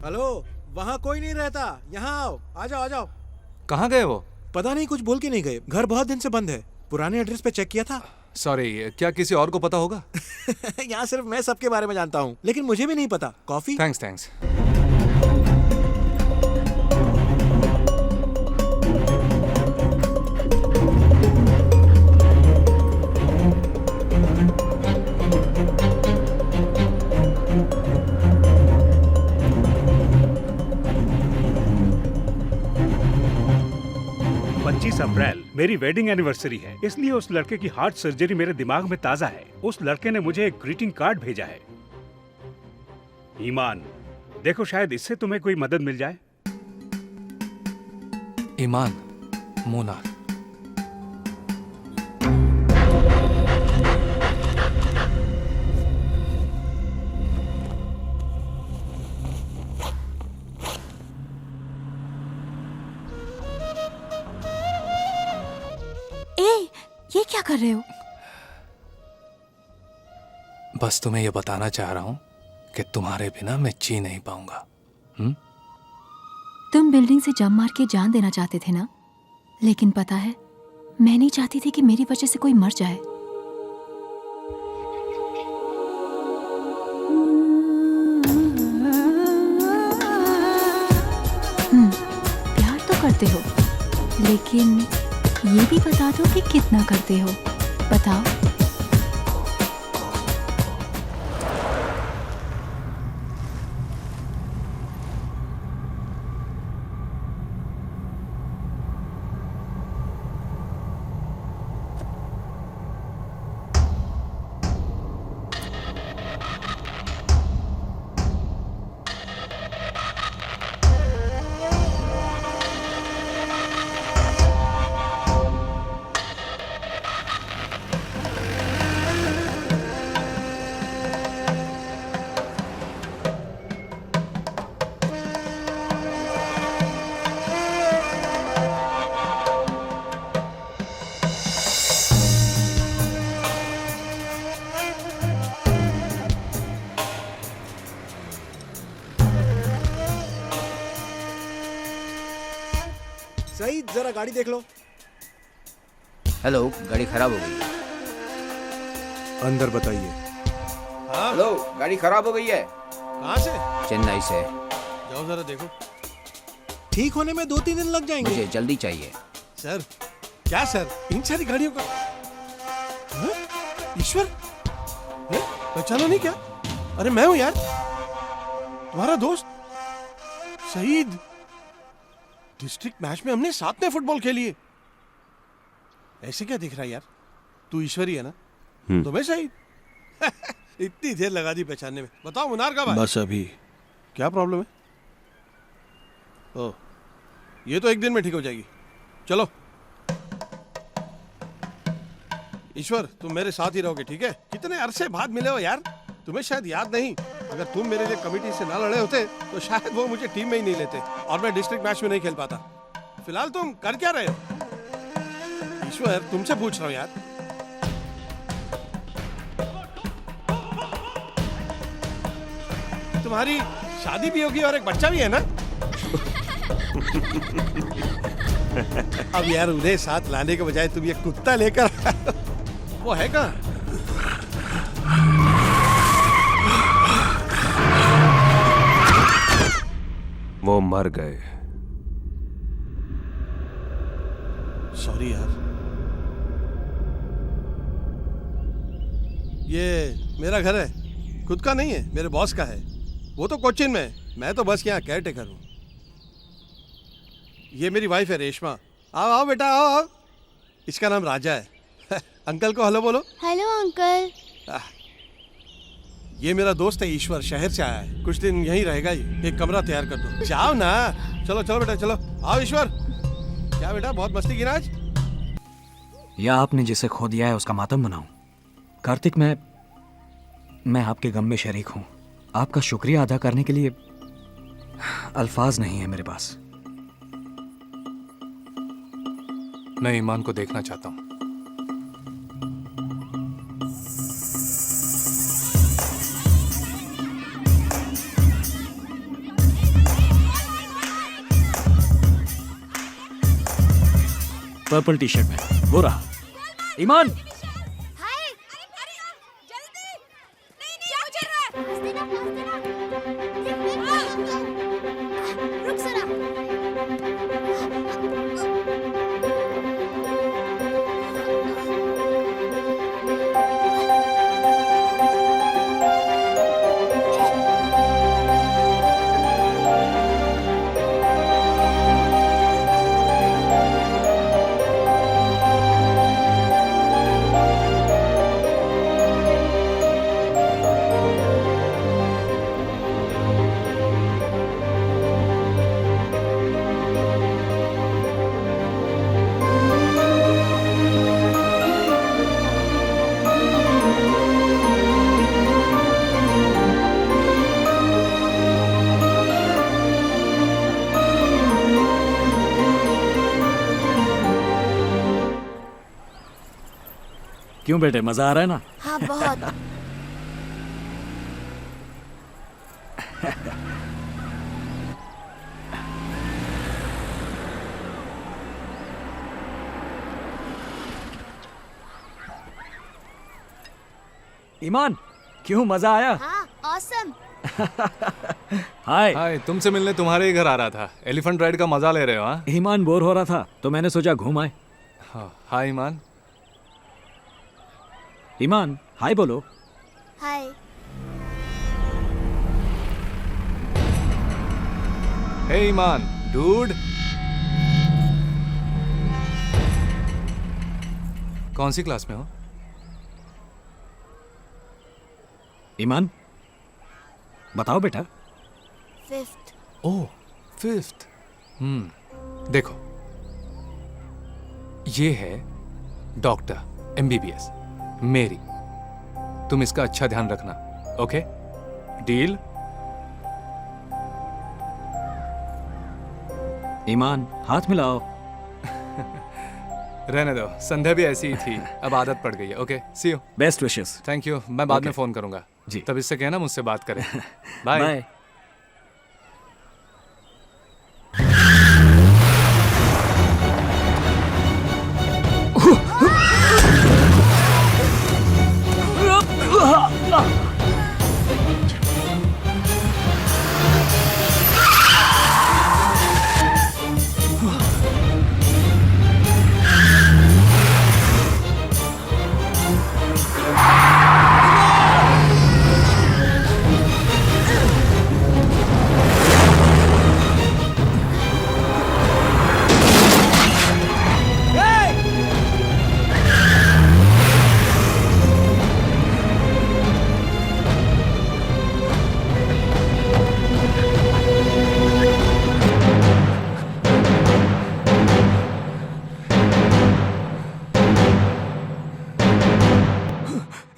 हेलो, वहाँ कोई नहीं रहता, यहाँ आओ, आ जाओ आ जाओ। कहाँ गए वो? पता नहीं, कुछ बोल के नहीं गए। घर बहुत दिन से बंद है। पुराने एड्रेस पे चेक किया था। सॉरी, क्या किसी और को पता होगा? यहाँ सिर्फ मैं सबके बारे में जानता हूँ, लेकिन मुझे भी नहीं पता। कॉफी? Thanks thanks. अप्रैल मेरी वेडिंग एनिवर्सरी है, इसलिए उस लड़के की हार्ट सर्जरी मेरे दिमाग में ताजा है। उस लड़के ने मुझे एक ग्रीटिंग कार्ड भेजा है। ईमान, देखो शायद इससे तुम्हें कोई मदद मिल जाए। ईमान, मोना। ये क्या कर रहे हो? बस तुम्हें ये बताना चाह रहा हूँ कि तुम्हारे बिना मैं जी नहीं पाऊंगा। तुम बिल्डिंग से जंप मार के जान देना चाहते थे ना, लेकिन पता है मैं नहीं चाहती थी कि मेरी वजह से कोई मर जाए। प्यार तो करते हो, लेकिन ये भी बता दो कि कितना करते हो। बताओ। सही, जरा गाड़ी देख लो। हेलो, गाड़ी खराब हो गई। अंदर बताइए। हाँ? हेलो, गाड़ी खराब हो गई है। कहाँ से? चेन्नई से। जाओ जरा देखो। ठीक होने में 2-3 दिन लग जाएंगे। मुझे जल्दी चाहिए। सर? क्या सर? इन सारी गाड़ियों का? हाँ? ईश्वर? पहचाना नहीं क्या? अरे मैं हूँ यार, तुम्हारा दोस्त शहीद। डिस्ट्रिक्ट मैच में हमने साथ में फुटबॉल खेली है। ऐसे क्या दिख रहा है यार? तू ईश्वरी है ना? तो मैं शहीद। इतनी देर लगा दी पहचानने में। बताओ मुनार कब आया? बस अभी। क्या प्रॉब्लम है? ओह, ये तो एक दिन में ठीक हो जाएगी। चलो। ईश्वर, तुम मेरे साथ ही रहोगे, ठीक है? कितने अरसे बाद मिले हो यार। तुम्हें शायद याद नहीं, अगर तुम मेरे लिए कमेटी से ना लड़े होते तो शायद वो मुझे टीम में ही नहीं लेते और मैं डिस्ट्रिक्ट मैच में नहीं खेल पाता। फिलहाल तुम कर क्या रहे हो? ईश्वर तुमसे पूछ रहा हूँ यार। तुम्हारी शादी भी होगी और एक बच्चा भी है ना? अब यार उन्हें साथ लाने के बजाय तुम ये कुत्ता लेकर वो है कहाँ? वो मर गए। सॉरी यार। ये मेरा घर है, खुद का नहीं है, मेरे बॉस का है। वो तो कोचिन में है, मैं तो बस यहाँ केयर टेकर हूँ। ये मेरी वाइफ है रेशमा। आओ आओ बेटा आओ आओ। इसका नाम राजा है। अंकल को हेलो बोलो। Hello uncle. ये मेरा दोस्त है ईश्वर, शहर से आया है, कुछ दिन यहीं रहेगा। ये एक कमरा तैयार कर दो। जाओ ना, चलो चलो बेटा चलो। आओ ईश्वर। क्या बेटा बहुत मस्ती की ना आज? या आपने जिसे खो दिया है उसका मातम मनाऊं? कार्तिक, मैं आपके गम में शरीक हूं। आपका शुक्रिया अदा करने के लिए अल्फाज नहीं है मेरे पास। मैं ईमान को देखना चाहता हूँ। पर्पल टी शर्ट में वो रहा ईमान। क्यों बेटे, मजा आ रहा है ना? हाँ बहुत। ईमान, क्यों मजा आया? हाँ ऑसम। हाय। हाय, तुमसे मिलने तुम्हारे ही घर आ रहा था। एलिफेंट राइड का मजा ले रहे हो? हाँ ईमान बोर हो रहा था तो मैंने सोचा घूम आए। हाँ हाय ईमान। ईमान हाय बोलो। हाय। हे ईमान डूड। कौन सी क्लास में हो? ईमान बताओ बेटा। 5th। ओह 5th। देखो ये है डॉक्टर MBBS मेरी। तुम इसका अच्छा ध्यान रखना, ओके? डील? ईमान हाथ मिलाओ। रहने दो, संध्या भी ऐसी ही थी, अब आदत पड़ गई है। Okay see you. Best wishes. Thank you. मैं बाद में Okay. फोन करूंगा जी। तब इससे कहना मुझसे बात करें। बाय। बाय।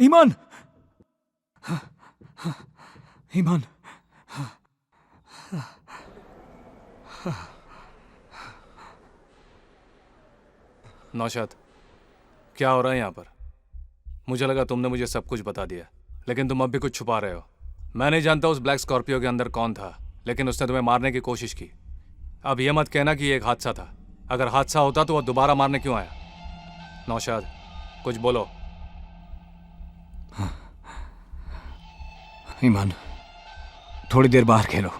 ईमान, ईमान, नौशाद क्या हो रहा है यहाँ पर? मुझे लगा तुमने मुझे सब कुछ बता दिया, लेकिन तुम अब भी कुछ छुपा रहे हो। मैं नहीं जानता उस ब्लैक स्कॉर्पियो के अंदर कौन था, लेकिन उसने तुम्हें मारने की कोशिश की। अब ये मत कहना कि ये एक हादसा था। अगर हादसा होता तो वो दोबारा मारने क्यों आया? नौशाद, कुछ बोलो। ईमान, थोड़ी देर बाहर खेलो।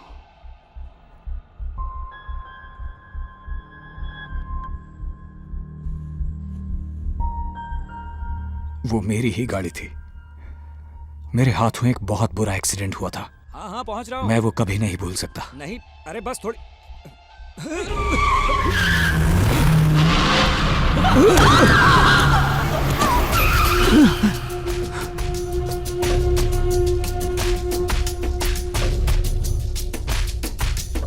वो मेरी ही गाड़ी थी। मेरे हाथों एक बहुत बुरा एक्सीडेंट हुआ था। हाँ हाँ पहुंच रहा हूं। मैं वो कभी नहीं भूल सकता। नहीं, अरे बस थोड़ी।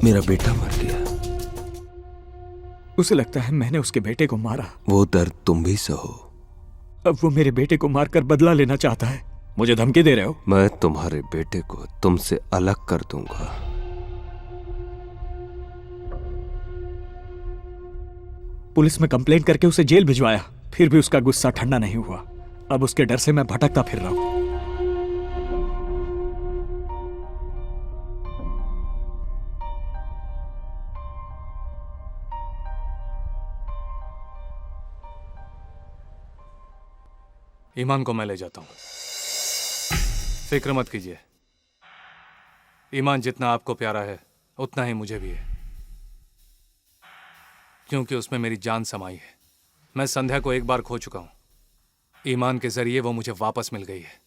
मेरा बेटा मर गया। उसे लगता है मैंने उसके बेटे को मारा। वो दर्द तुम भी सहो। अब वो मेरे बेटे को मारकर बदला लेना चाहता है। मुझे धमकी दे रहे हो? मैं तुम्हारे बेटे को तुमसे अलग कर दूंगा। पुलिस में कंप्लेंट करके उसे जेल भिजवाया, फिर भी उसका गुस्सा ठंडा नहीं हुआ। अब उसके डर से मैं भटकता फिर रहा हूं। ईमान को मैं ले जाता हूं, फिक्र मत कीजिए। ईमान जितना आपको प्यारा है उतना ही मुझे भी है, क्योंकि उसमें मेरी जान समाई है। मैं संध्या को एक बार खो चुका हूं, ईमान के जरिए वो मुझे वापस मिल गई है।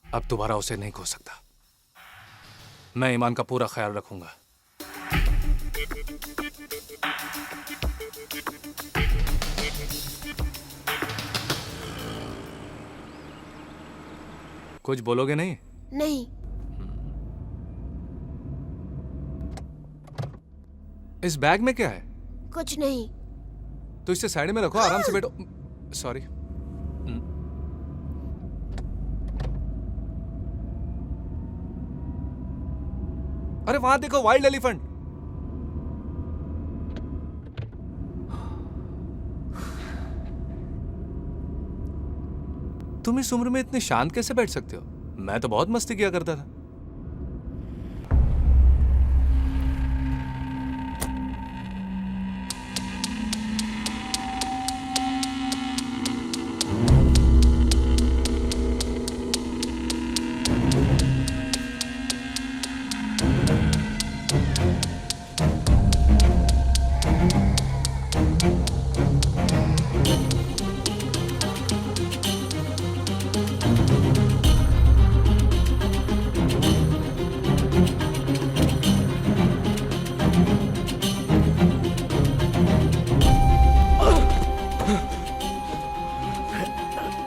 अब दोबारा उसे नहीं खो सकता। मैं ईमान का पूरा ख्याल रखूंगा। कुछ बोलोगे नहीं? नहीं। इस बैग में क्या है? कुछ नहीं। तो इसे साइड में रखो, आराम से बैठो। सॉरी। अरे वहां देखो, वाइल्ड एलिफेंट। तुम इस उम्र में इतने शांत कैसे बैठ सकते हो? मैं तो बहुत मस्ती किया करता था।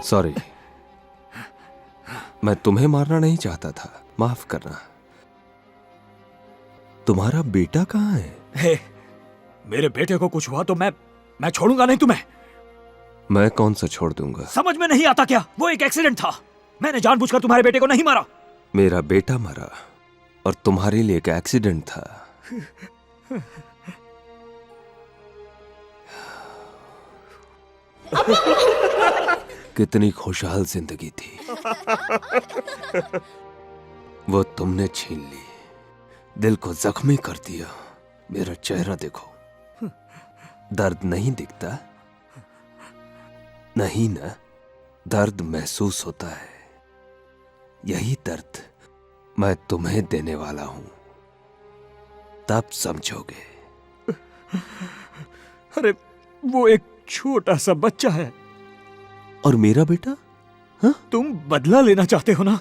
सॉरी, मैं तुम्हें मारना नहीं चाहता था, माफ करना। तुम्हारा बेटा कहाँ है? हे, मेरे बेटे को कुछ हुआ तो मैं छोड़ूंगा नहीं तुम्हें। मैं कौन सा छोड़ दूंगा? समझ में नहीं आता क्या? वो एक एक्सीडेंट था। मैंने जानबूझकर तुम्हारे बेटे को नहीं मारा। मेरा बेटा मरा और तुम्हारे लिए एक एक्सीडेंट था। कितनी खुशहाल जिंदगी थी, वो तुमने छीन ली, दिल को जख्मी कर दिया। मेरा चेहरा देखो, दर्द नहीं दिखता? नहीं ना? दर्द महसूस होता है। यही दर्द मैं तुम्हें देने वाला हूं, तब समझोगे। अरे वो एक छोटा सा बच्चा है। और मेरा बेटा? हाँ? तुम बदला लेना चाहते हो ना?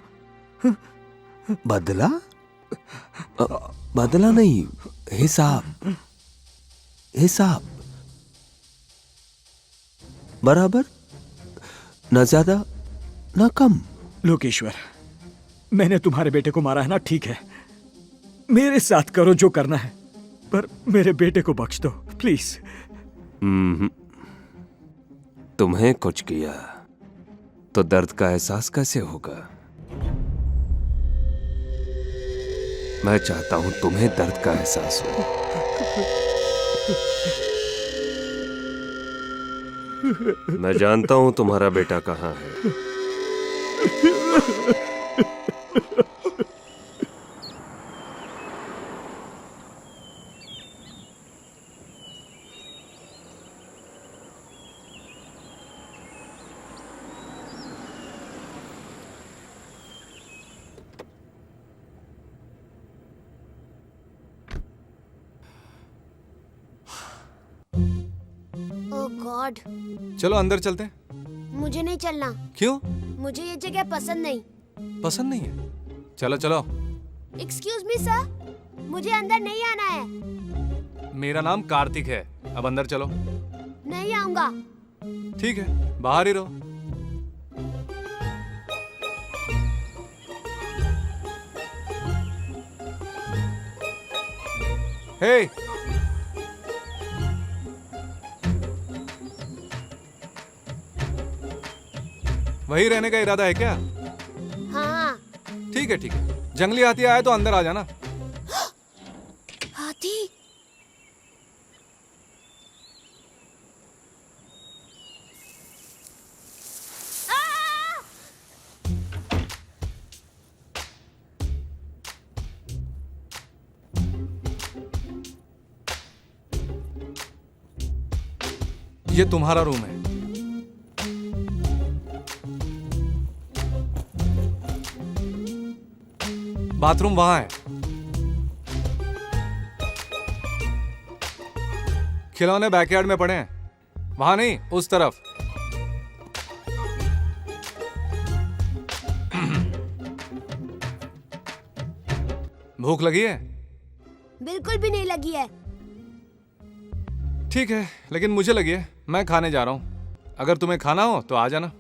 बदला? बदला नहीं, हिसाब। हिसाब बराबर, न ज्यादा न कम। लोकेश्वर, मैंने तुम्हारे बेटे को मारा है ना, ठीक है। मेरे साथ करो जो करना है, पर मेरे बेटे को बख्श दो प्लीज। तुम्हें कुछ किया तो दर्द का एहसास कैसे होगा? मैं चाहता हूं तुम्हें दर्द का एहसास हो। मैं जानता हूं तुम्हारा बेटा कहाँ है। ओह गॉड, चलो अंदर चलते हैं। मुझे नहीं चलना। क्यों? मुझे ये जगह पसंद नहीं। पसंद नहीं है? चलो चलो। एक्सक्यूज मी सर, मुझे अंदर नहीं आना है। मेरा नाम कार्तिक है, अब अंदर चलो। नहीं आऊंगा। ठीक है, बाहर ही रहो। हे, वही रहने का इरादा है क्या? हाँ। ठीक है ठीक है, जंगली हाथी आए तो अंदर आ जाना। हाथी? ये तुम्हारा रूम है। बाथरूम वहां है। खिलौने बैकयार्ड में पड़े हैं, वहां नहीं, उस तरफ। भूख लगी है? बिल्कुल भी नहीं लगी है। ठीक है, लेकिन मुझे लगी है, मैं खाने जा रहा हूं। अगर तुम्हें खाना हो तो आ जाना।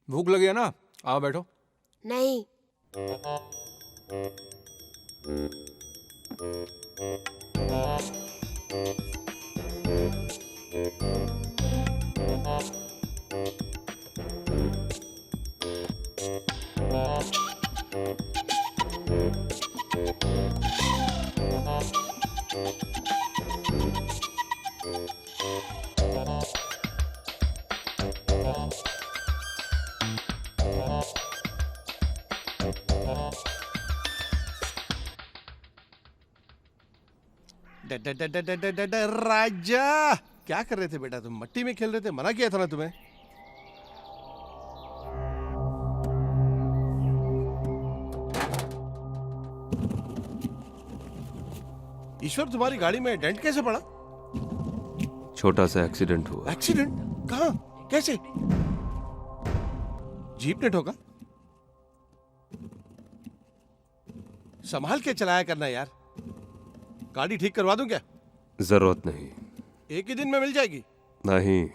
भूख लगी है ना? आओ बैठो। नहीं। राजा, क्या कर रहे थे बेटा? तुम मट्टी में खेल रहे थे, मना किया था ना तुम्हें? ईश्वर, तुम्हारी गाड़ी में डेंट कैसे पड़ा? छोटा सा एक्सीडेंट हुआ। एक्सीडेंट? कहाँ? कैसे? जीप ने ठोका? संभाल के चलाया करना यार। गाड़ी ठीक करवा दूं क्या? जरूरत नहीं। एक ही दिन में मिल जाएगी? नहीं।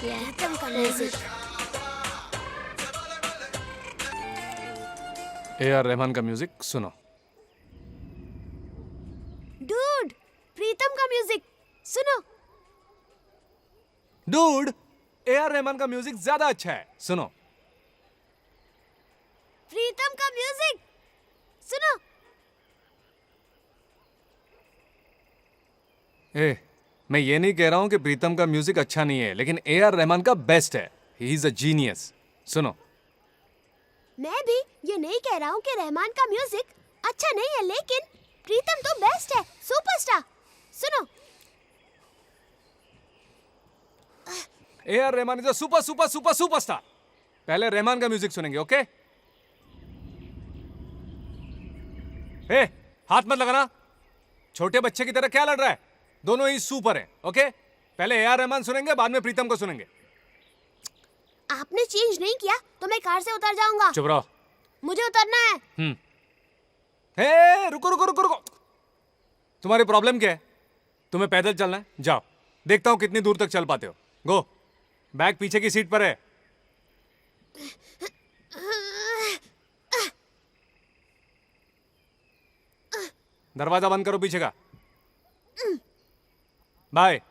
प्रीतम का म्यूजिक। A.R. रहमान का म्यूजिक सुनो। डूड, प्रीतम का म्यूजिक सुनो। Dude, A.R. रहमान का म्यूजिक ज्यादा अच्छा है, सुनो। प्रीतम का म्यूजिक सुनो। मैं ये नहीं कह रहा हूं कि प्रीतम का म्यूजिक अच्छा नहीं है, लेकिन A.R. रहमान का बेस्ट है। He is a genius. सुनो। मैं भी ये नहीं कह रहा हूँ कि रहमान का म्यूजिक अच्छा नहीं है, लेकिन प्रीतम तो बेस्ट है, सुपरस्टार। सुनो। A.R. Rahman is a superstar. पहले रहमान का म्यूजिक सुनेंगे, ओके? ए, हाथ मत लगाना। छोटे बच्चे की तरह क्या लड़ रहा है? दोनों ही सुपर हैं, ओके? पहले ए आर रहमान सुनेंगे, बाद में प्रीतम को सुनेंगे। आपने चेंज नहीं किया तो मैं कार से उतर जाऊंगा। चुप रहो। मुझे उतरना है। हे, रुको रुको रुको रुको। तुम्हारी प्रॉब्लम क्या है? तुम्हें पैदल चलना है? जाओ, देखता हूं कितनी दूर तक चल पाते हो। गो। बैग पीछे की सीट पर है। दरवाजा बंद करो पीछे का। बाय।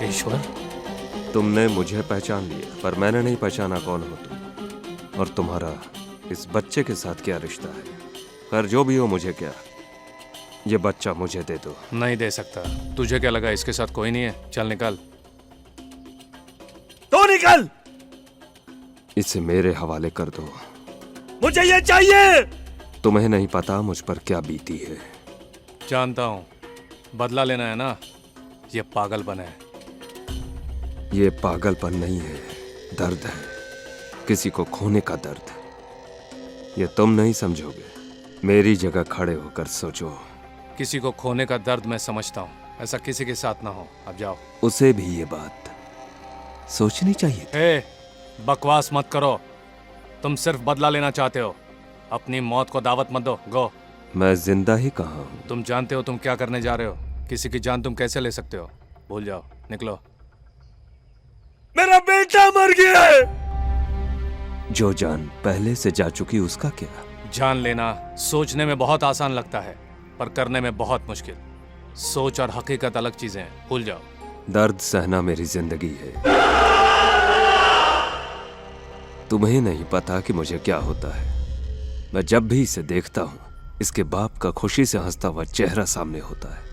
ईश्वर, तुमने मुझे पहचान लिया, पर मैंने नहीं पहचाना कौन हो तुम और तुम्हारा इस बच्चे के साथ क्या रिश्ता है। पर जो भी हो, मुझे क्या, ये बच्चा मुझे दे दो। नहीं दे सकता। तुझे क्या लगा इसके साथ कोई नहीं है? चल निकल। तो निकल। इसे मेरे हवाले कर दो। मुझे ये चाहिए। तुम्हें नहीं पता मुझ पर क्या बीती है। जानता हूं, बदला लेना है ना? ये पागलपन है। ये पागलपन नहीं है, दर्द है, किसी को खोने का दर्द। ये तुम नहीं समझोगे। मेरी जगह खड़े होकर सोचो। किसी को खोने का दर्द मैं समझता हूँ, ऐसा किसी के साथ ना हो। अब जाओ। उसे भी ये बात सोचनी चाहिए। ए, बकवास मत करो। तुम सिर्फ बदला लेना चाहते हो। अपनी मौत को दावत मत दो। गो। मैं जिंदा ही कहाँ हूँ। तुम जानते हो तुम क्या करने जा रहे हो? किसी की जान तुम कैसे ले सकते हो? भूल जाओ, निकलो। मेरा बेटा मर गया है। जो जान पहले से जा चुकी उसका क्या? जान लेना सोचने में बहुत आसान लगता है, पर करने में बहुत मुश्किल। सोच और हकीकत अलग चीजें हैं, भूल जाओ। दर्द सहना मेरी जिंदगी है। तुम्हें नहीं पता कि मुझे क्या होता है। मैं जब भी इसे देखता हूं, इसके बाप का खुशी से हंसता हुआ चेहरा सामने होता है।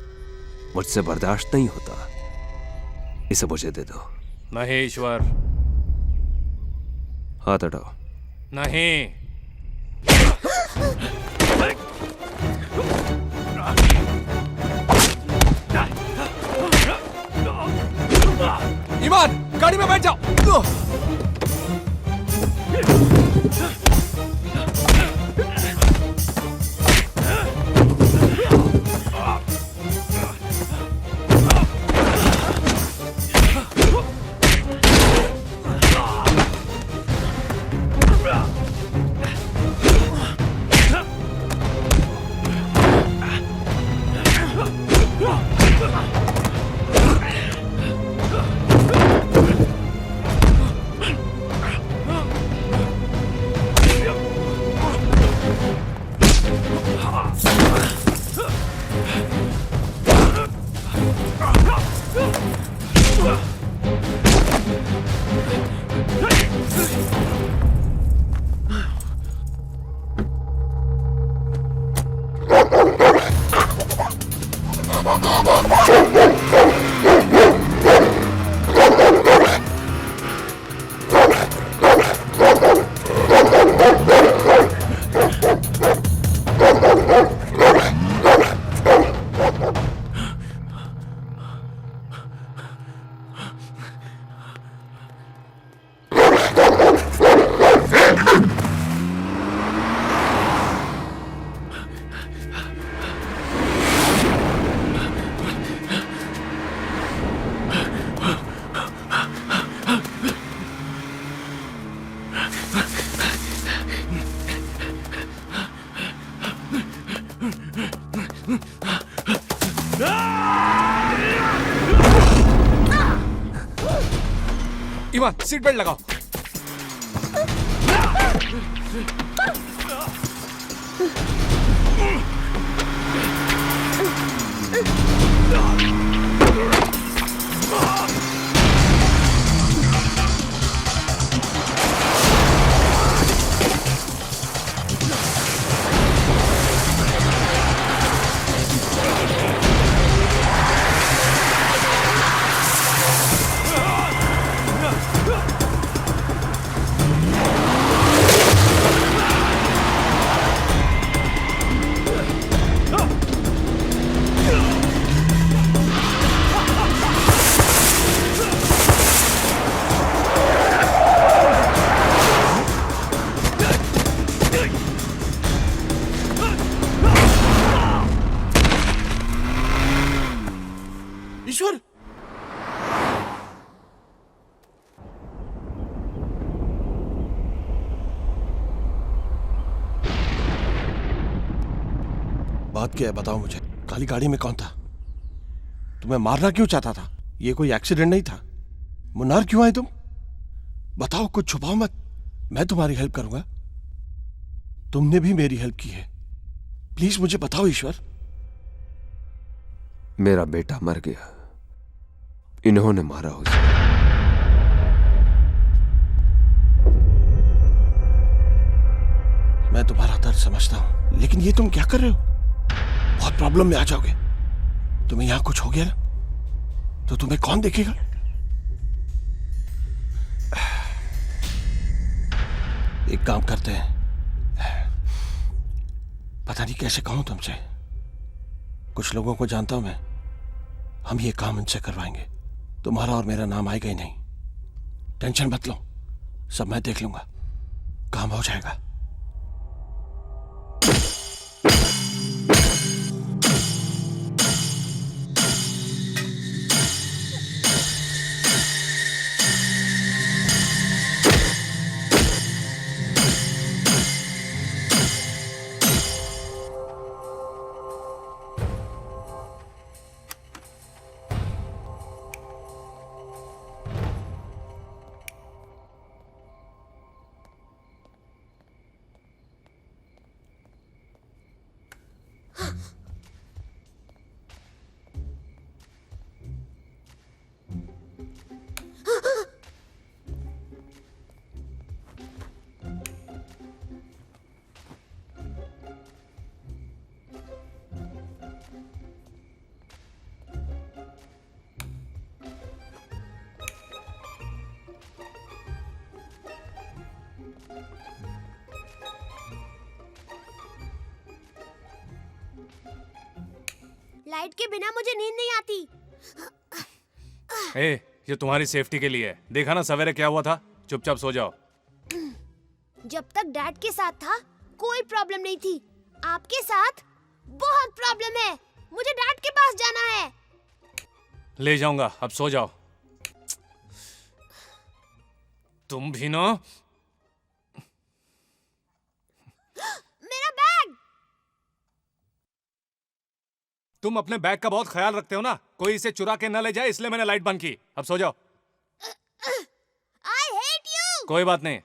मुझसे बर्दाश्त नहीं होता। इसे मुझे दे दो। नहीं ईश्वर। हाथ हटाओ। नहीं। ईमान, गाड़ी में बैठ जाओ। ईमान, सीट बेल्ट लगाओ। बात क्या है बताओ मुझे। काली गाड़ी में कौन था? तुम्हें मारना क्यों चाहता था? ये कोई एक्सीडेंट नहीं था। मुन्नार क्यों आए तुम? बताओ, कुछ छुपाओ मत। मैं तुम्हारी हेल्प करूंगा। तुमने भी मेरी हेल्प की है। प्लीज मुझे बताओ ईश्वर। मेरा बेटा मर गया, इन्होंने मारा उसे। मैं तुम्हारा दर्द समझता हूं, लेकिन ये तुम क्या कर रहे हो? बहुत प्रॉब्लम में आ जाओगे। तुम्हें यहां कुछ हो गया ना तो तुम्हें कौन देखेगा? एक काम करते हैं, पता नहीं कैसे कहूं तुमसे। कुछ लोगों को जानता हूं मैं, हम ये काम इनसे करवाएंगे। तुम्हारा और मेरा नाम आएगा ही नहीं। टेंशन मत लो, सब मैं देख लूंगा, काम हो जाएगा। लाइट के बिना मुझे नींद नहीं आती। ए, ये तुम्हारी सेफ्टी के लिए है। देखा ना सवेरे क्या हुआ था। चुपचाप सो जाओ। जब तक डैड के साथ था कोई प्रॉब्लम नहीं थी, आपके साथ बहुत प्रॉब्लम है। मुझे डैड के पास जाना है। ले जाऊंगा, अब सो जाओ। तुम भी ना। मेरा बैग। तुम अपने बैग का बहुत ख्याल रखते हो ना, कोई इसे चुरा के न ले जाए, इसलिए मैंने लाइट बंद की। अब सो जाओ। I hate you. कोई बात नहीं।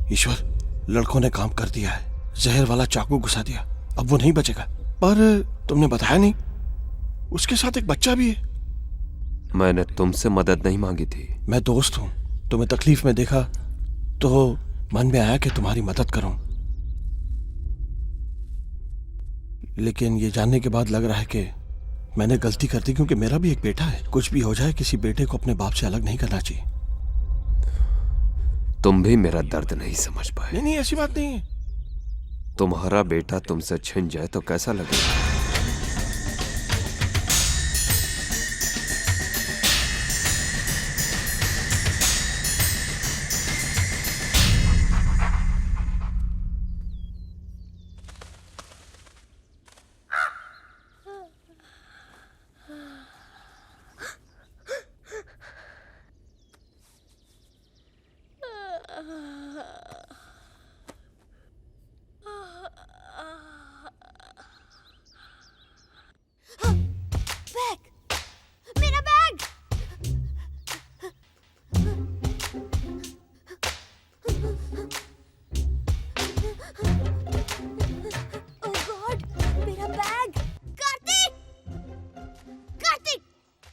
ईश्वर, लड़कों ने काम कर दिया है। जहर वाला चाकू घुसा दिया, अब वो नहीं बचेगा। पर तुमने बताया नहीं, उसके साथ एक बच्चा भी है। मैंने तुमसे मदद नहीं मांगी थी। मैं दोस्त हूं, तुम्हें तकलीफ में देखा तो मन में आया कि तुम्हारी मदद करूं। लेकिन ये जानने के बाद लग रहा है कि मैंने गलती कर दी, क्योंकि मेरा भी एक बेटा है। कुछ भी हो जाए, किसी बेटे को अपने बाप से अलग नहीं करना चाहिए। तुम भी मेरा दर्द नहीं समझ पाए। नहीं नहीं, ऐसी बात नहीं है। तुम्हारा बेटा तुमसे छिन जाए तो कैसा लगेगा?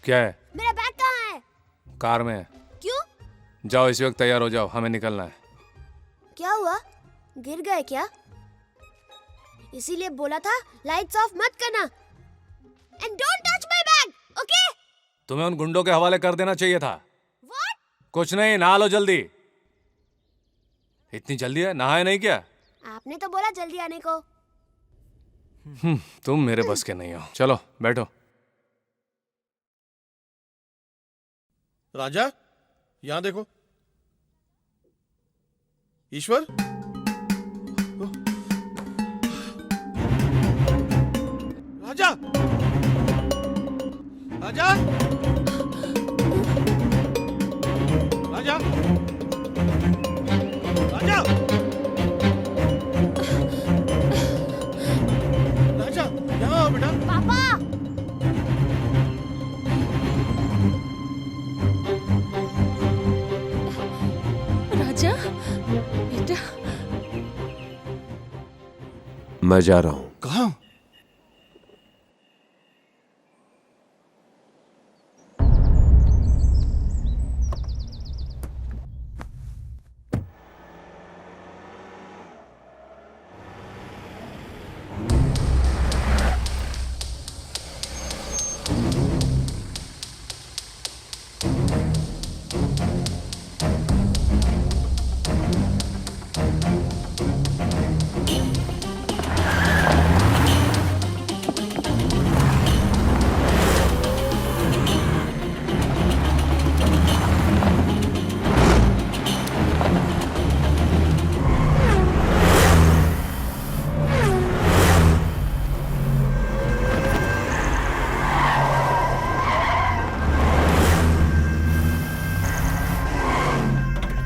क्या है? मेरा बैग कहाँ है? कार में है। क्यों? जाओ, इसी वक्त तैयार हो जाओ, हमें निकलना है। क्या हुआ? गिर गए क्या? इसीलिए बोला था लाइट्स ऑफ मत करना। And don't touch my bag, okay? तुम्हें उन गुंडों के हवाले कर देना चाहिए था। What? कुछ नहीं, नहा लो जल्दी। इतनी जल्दी है? नहाए नहीं क्या? आपने तो बोला जल्दी आने को। तुम मेरे बस के नहीं हो। चलो बैठो। राजा, यहां देखो। ईश्वर, राजा, राजा, राजा, राजा, राजा, यहाँ आओ बेटा। पापा, राजा, बेटा। मैं जा रहा हूं। कहाँ?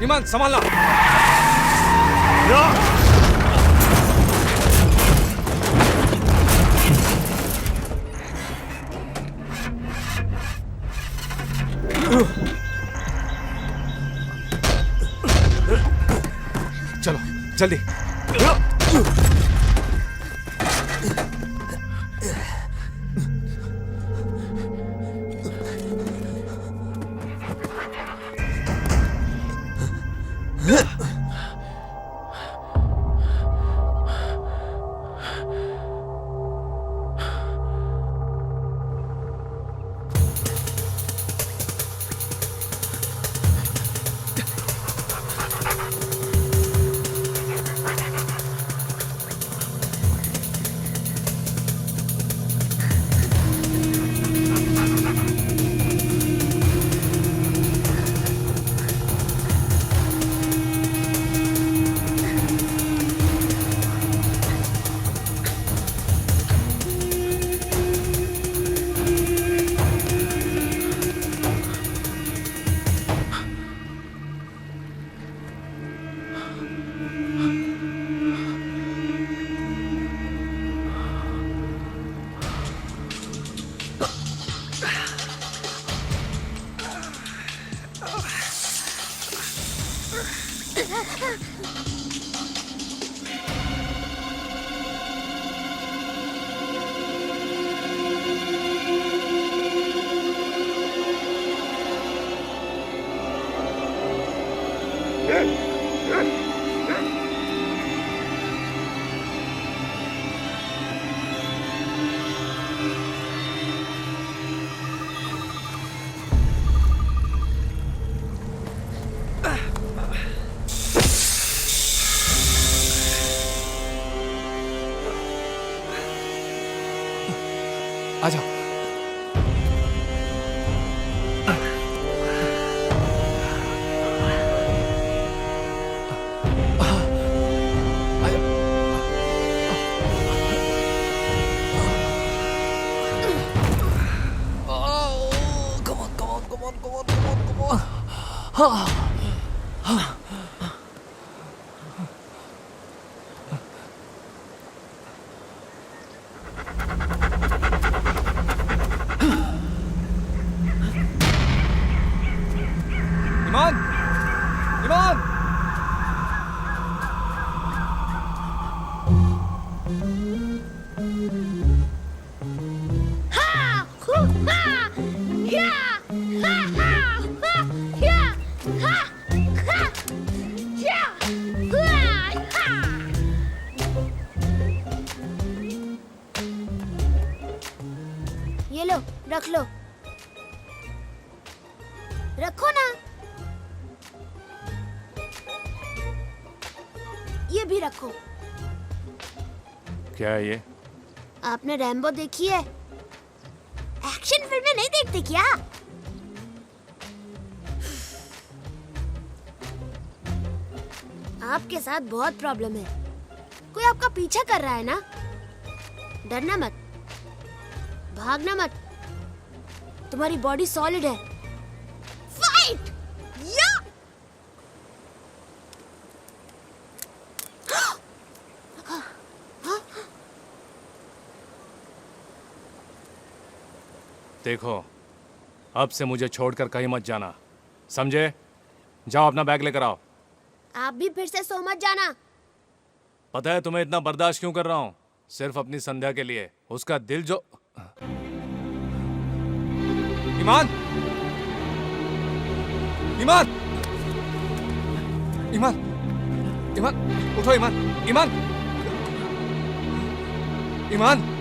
ईमान, संभालना। चलो जल्दी। आजा। ईमान, ईमान। ये लो, रख लो। रखो ना। ये भी रखो। क्या है ये? आपने रैम्बो देखी है? एक्शन फिल्में नहीं देखते क्या? आपके साथ बहुत प्रॉब्लम है। कोई आपका पीछा कर रहा है ना? डरना मत, भागना मत। तुम्हारी बॉडी सॉलिड है। फाइट! या! देखो, अब से मुझे छोड़कर कहीं मत जाना, समझे? जाओ अपना बैग लेकर आओ। आप भी फिर से सो मत जाना। पता है तुम्हें इतना बर्दाश्त क्यों कर रहा हूँ? सिर्फ अपनी संध्या के लिए। उसका दिल जो... ईमान! ईमान! ईमान! ईमान! उठो ईमान! ईमान! ईमान!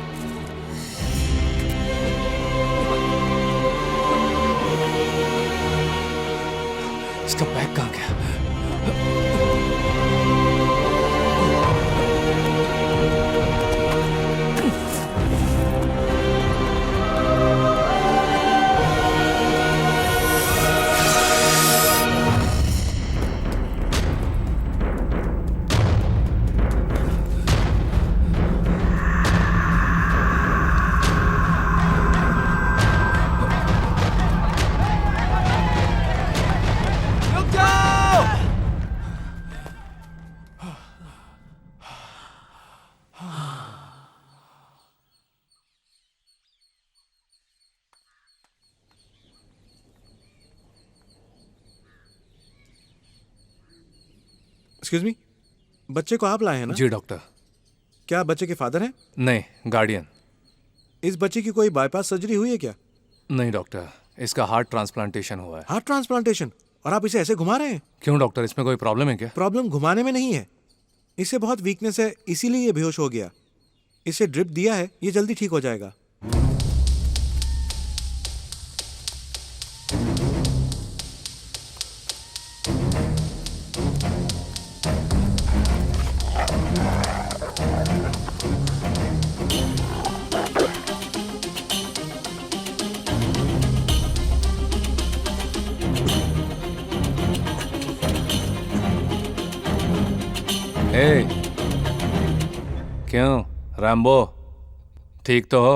इसका बैग कहाँ गया? एक्सक्यूज मी, बच्चे को आप लाए हैं ना? जी डॉक्टर। क्या आप बच्चे के फादर हैं? नहीं, गार्डियन। इस बच्चे की कोई बाईपास सर्जरी हुई है क्या? नहीं डॉक्टर, इसका हार्ट ट्रांसप्लांटेशन हुआ है। Heart transplantation? और आप इसे ऐसे घुमा रहे हैं? क्यों डॉक्टर, इसमें कोई प्रॉब्लम है क्या? प्रॉब्लम घुमाने में नहीं है, इसे बहुत वीकनेस है, इसीलिए ये बेहोश हो गया। इसे ड्रिप दिया है, ये जल्दी ठीक हो जाएगा। क्यों रैम्बो, ठीक तो हो?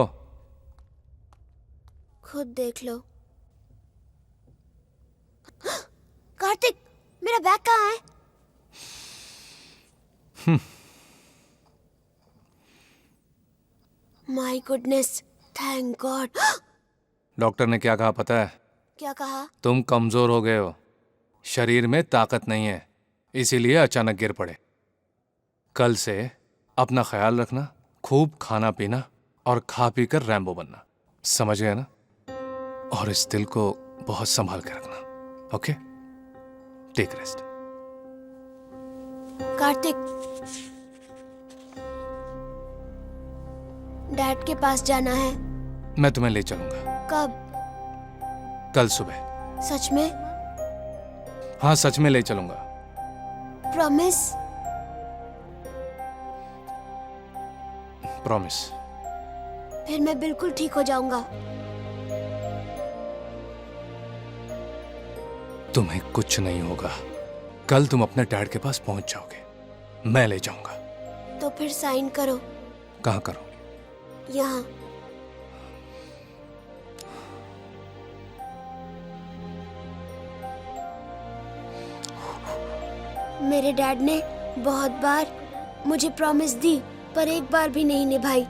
खुद देख लो। कार्तिक, मेरा बैग कहाँ है? My goodness, thank God. Doctor ने क्या कहा पता है? क्या कहा? तुम कमजोर हो गए हो, शरीर में ताकत नहीं है, इसीलिए अचानक गिर पड़े। कल से अपना ख्याल रखना, खूब खाना पीना और खा पी कर रैम्बो बनना, समझ गए ना? और इस दिल को बहुत संभाल के रखना, okay? Take rest. Kartik, dad के पास जाना है। मैं तुम्हें ले चलूंगा। कब? कल सुबह। सच में? हाँ, सच में ले चलूंगा। प्रॉमिस? प्रॉमिस। फिर मैं बिल्कुल ठीक हो जाऊंगा। तुम्हें कुछ नहीं होगा। कल तुम अपने डैड के पास पहुंच जाओगे, मैं ले जाऊंगा। तो फिर साइन करो। कहाँ करोगे? यहाँ। मेरे डैड ने बहुत बार मुझे प्रॉमिस दी, पर एक बार भी नहीं निभाई।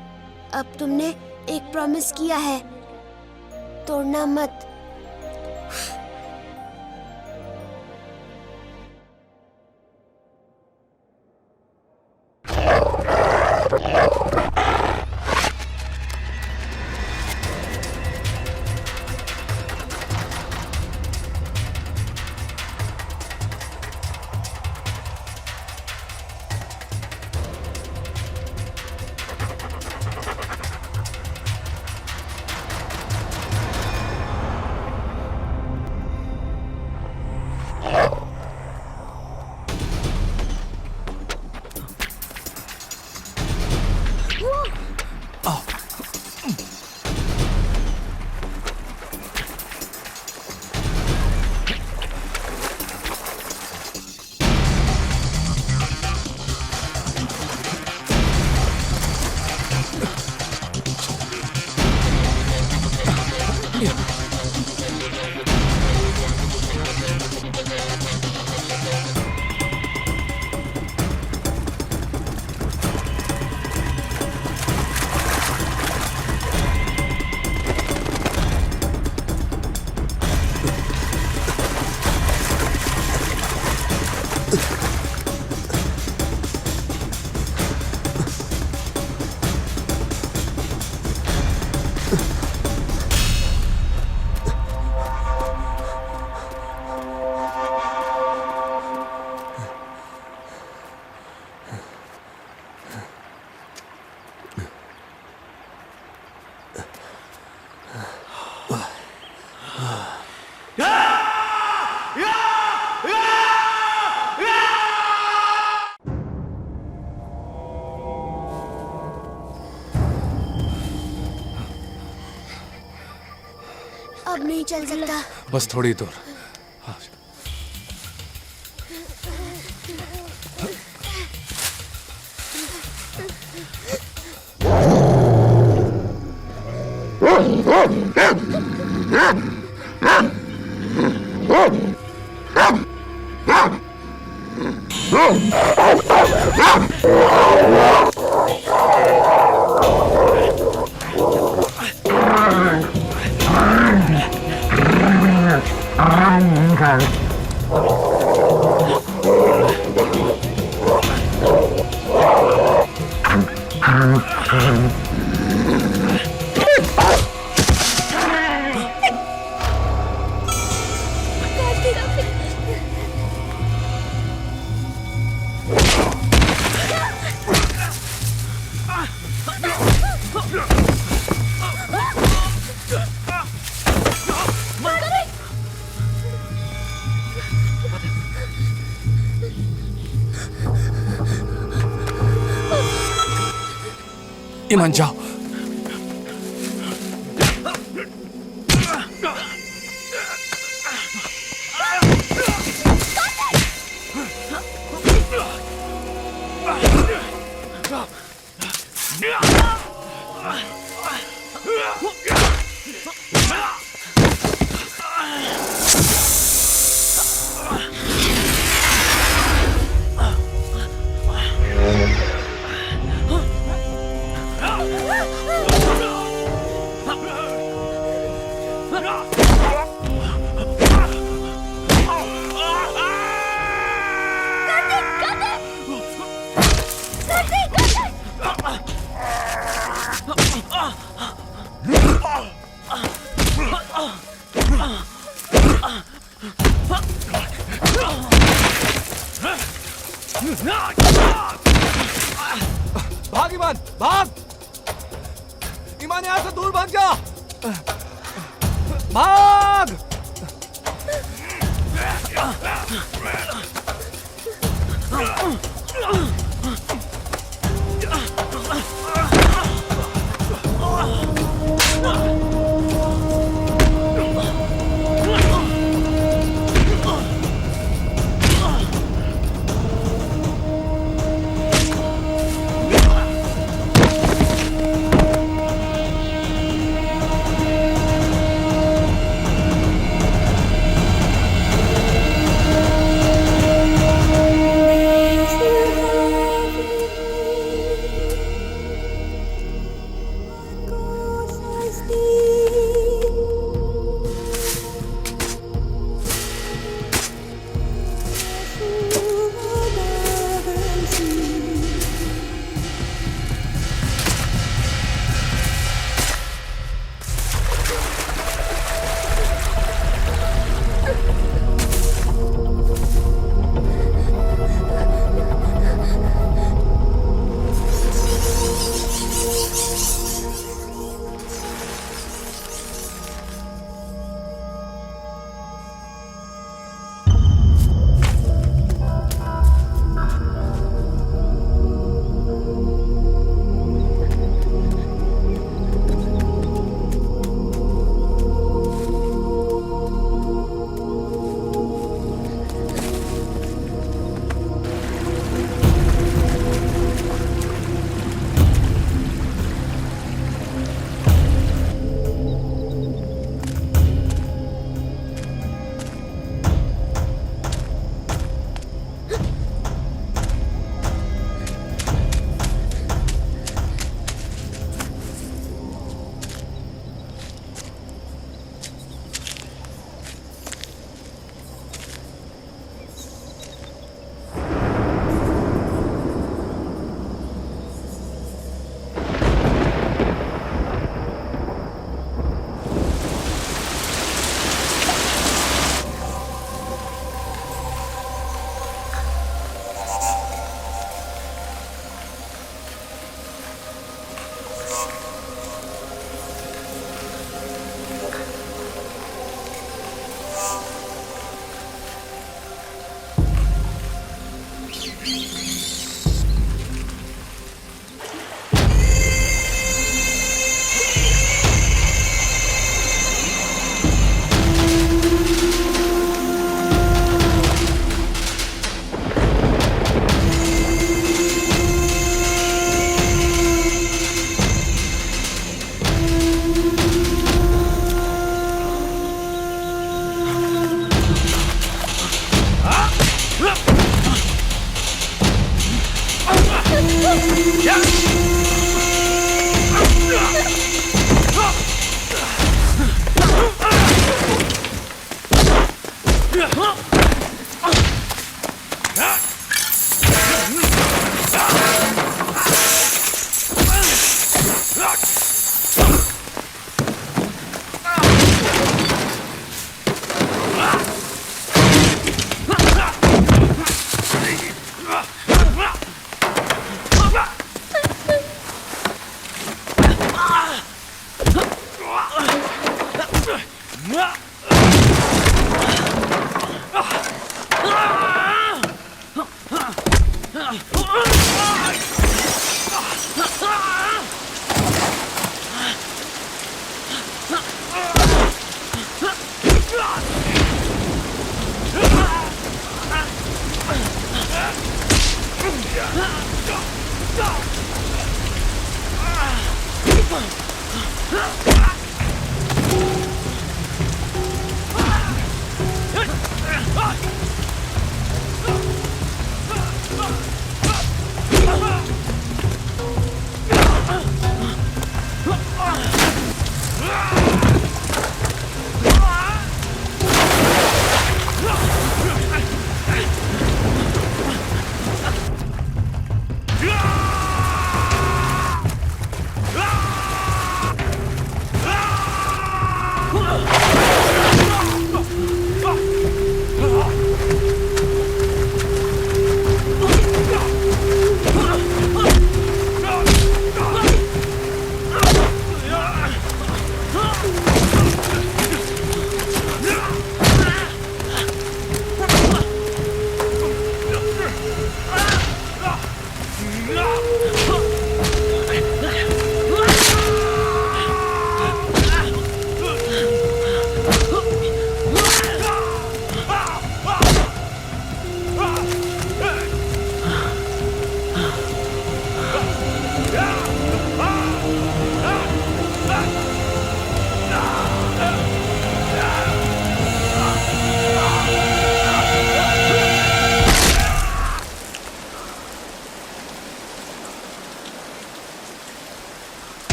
अब तुमने एक प्रॉमिस किया है, तोड़ना मत। अब नहीं चल सकता। बस थोड़ी दूर। ईमान जाओ। भाग ईमान, भाग! ईमान यहाँ से दूर भाग जा! भाग!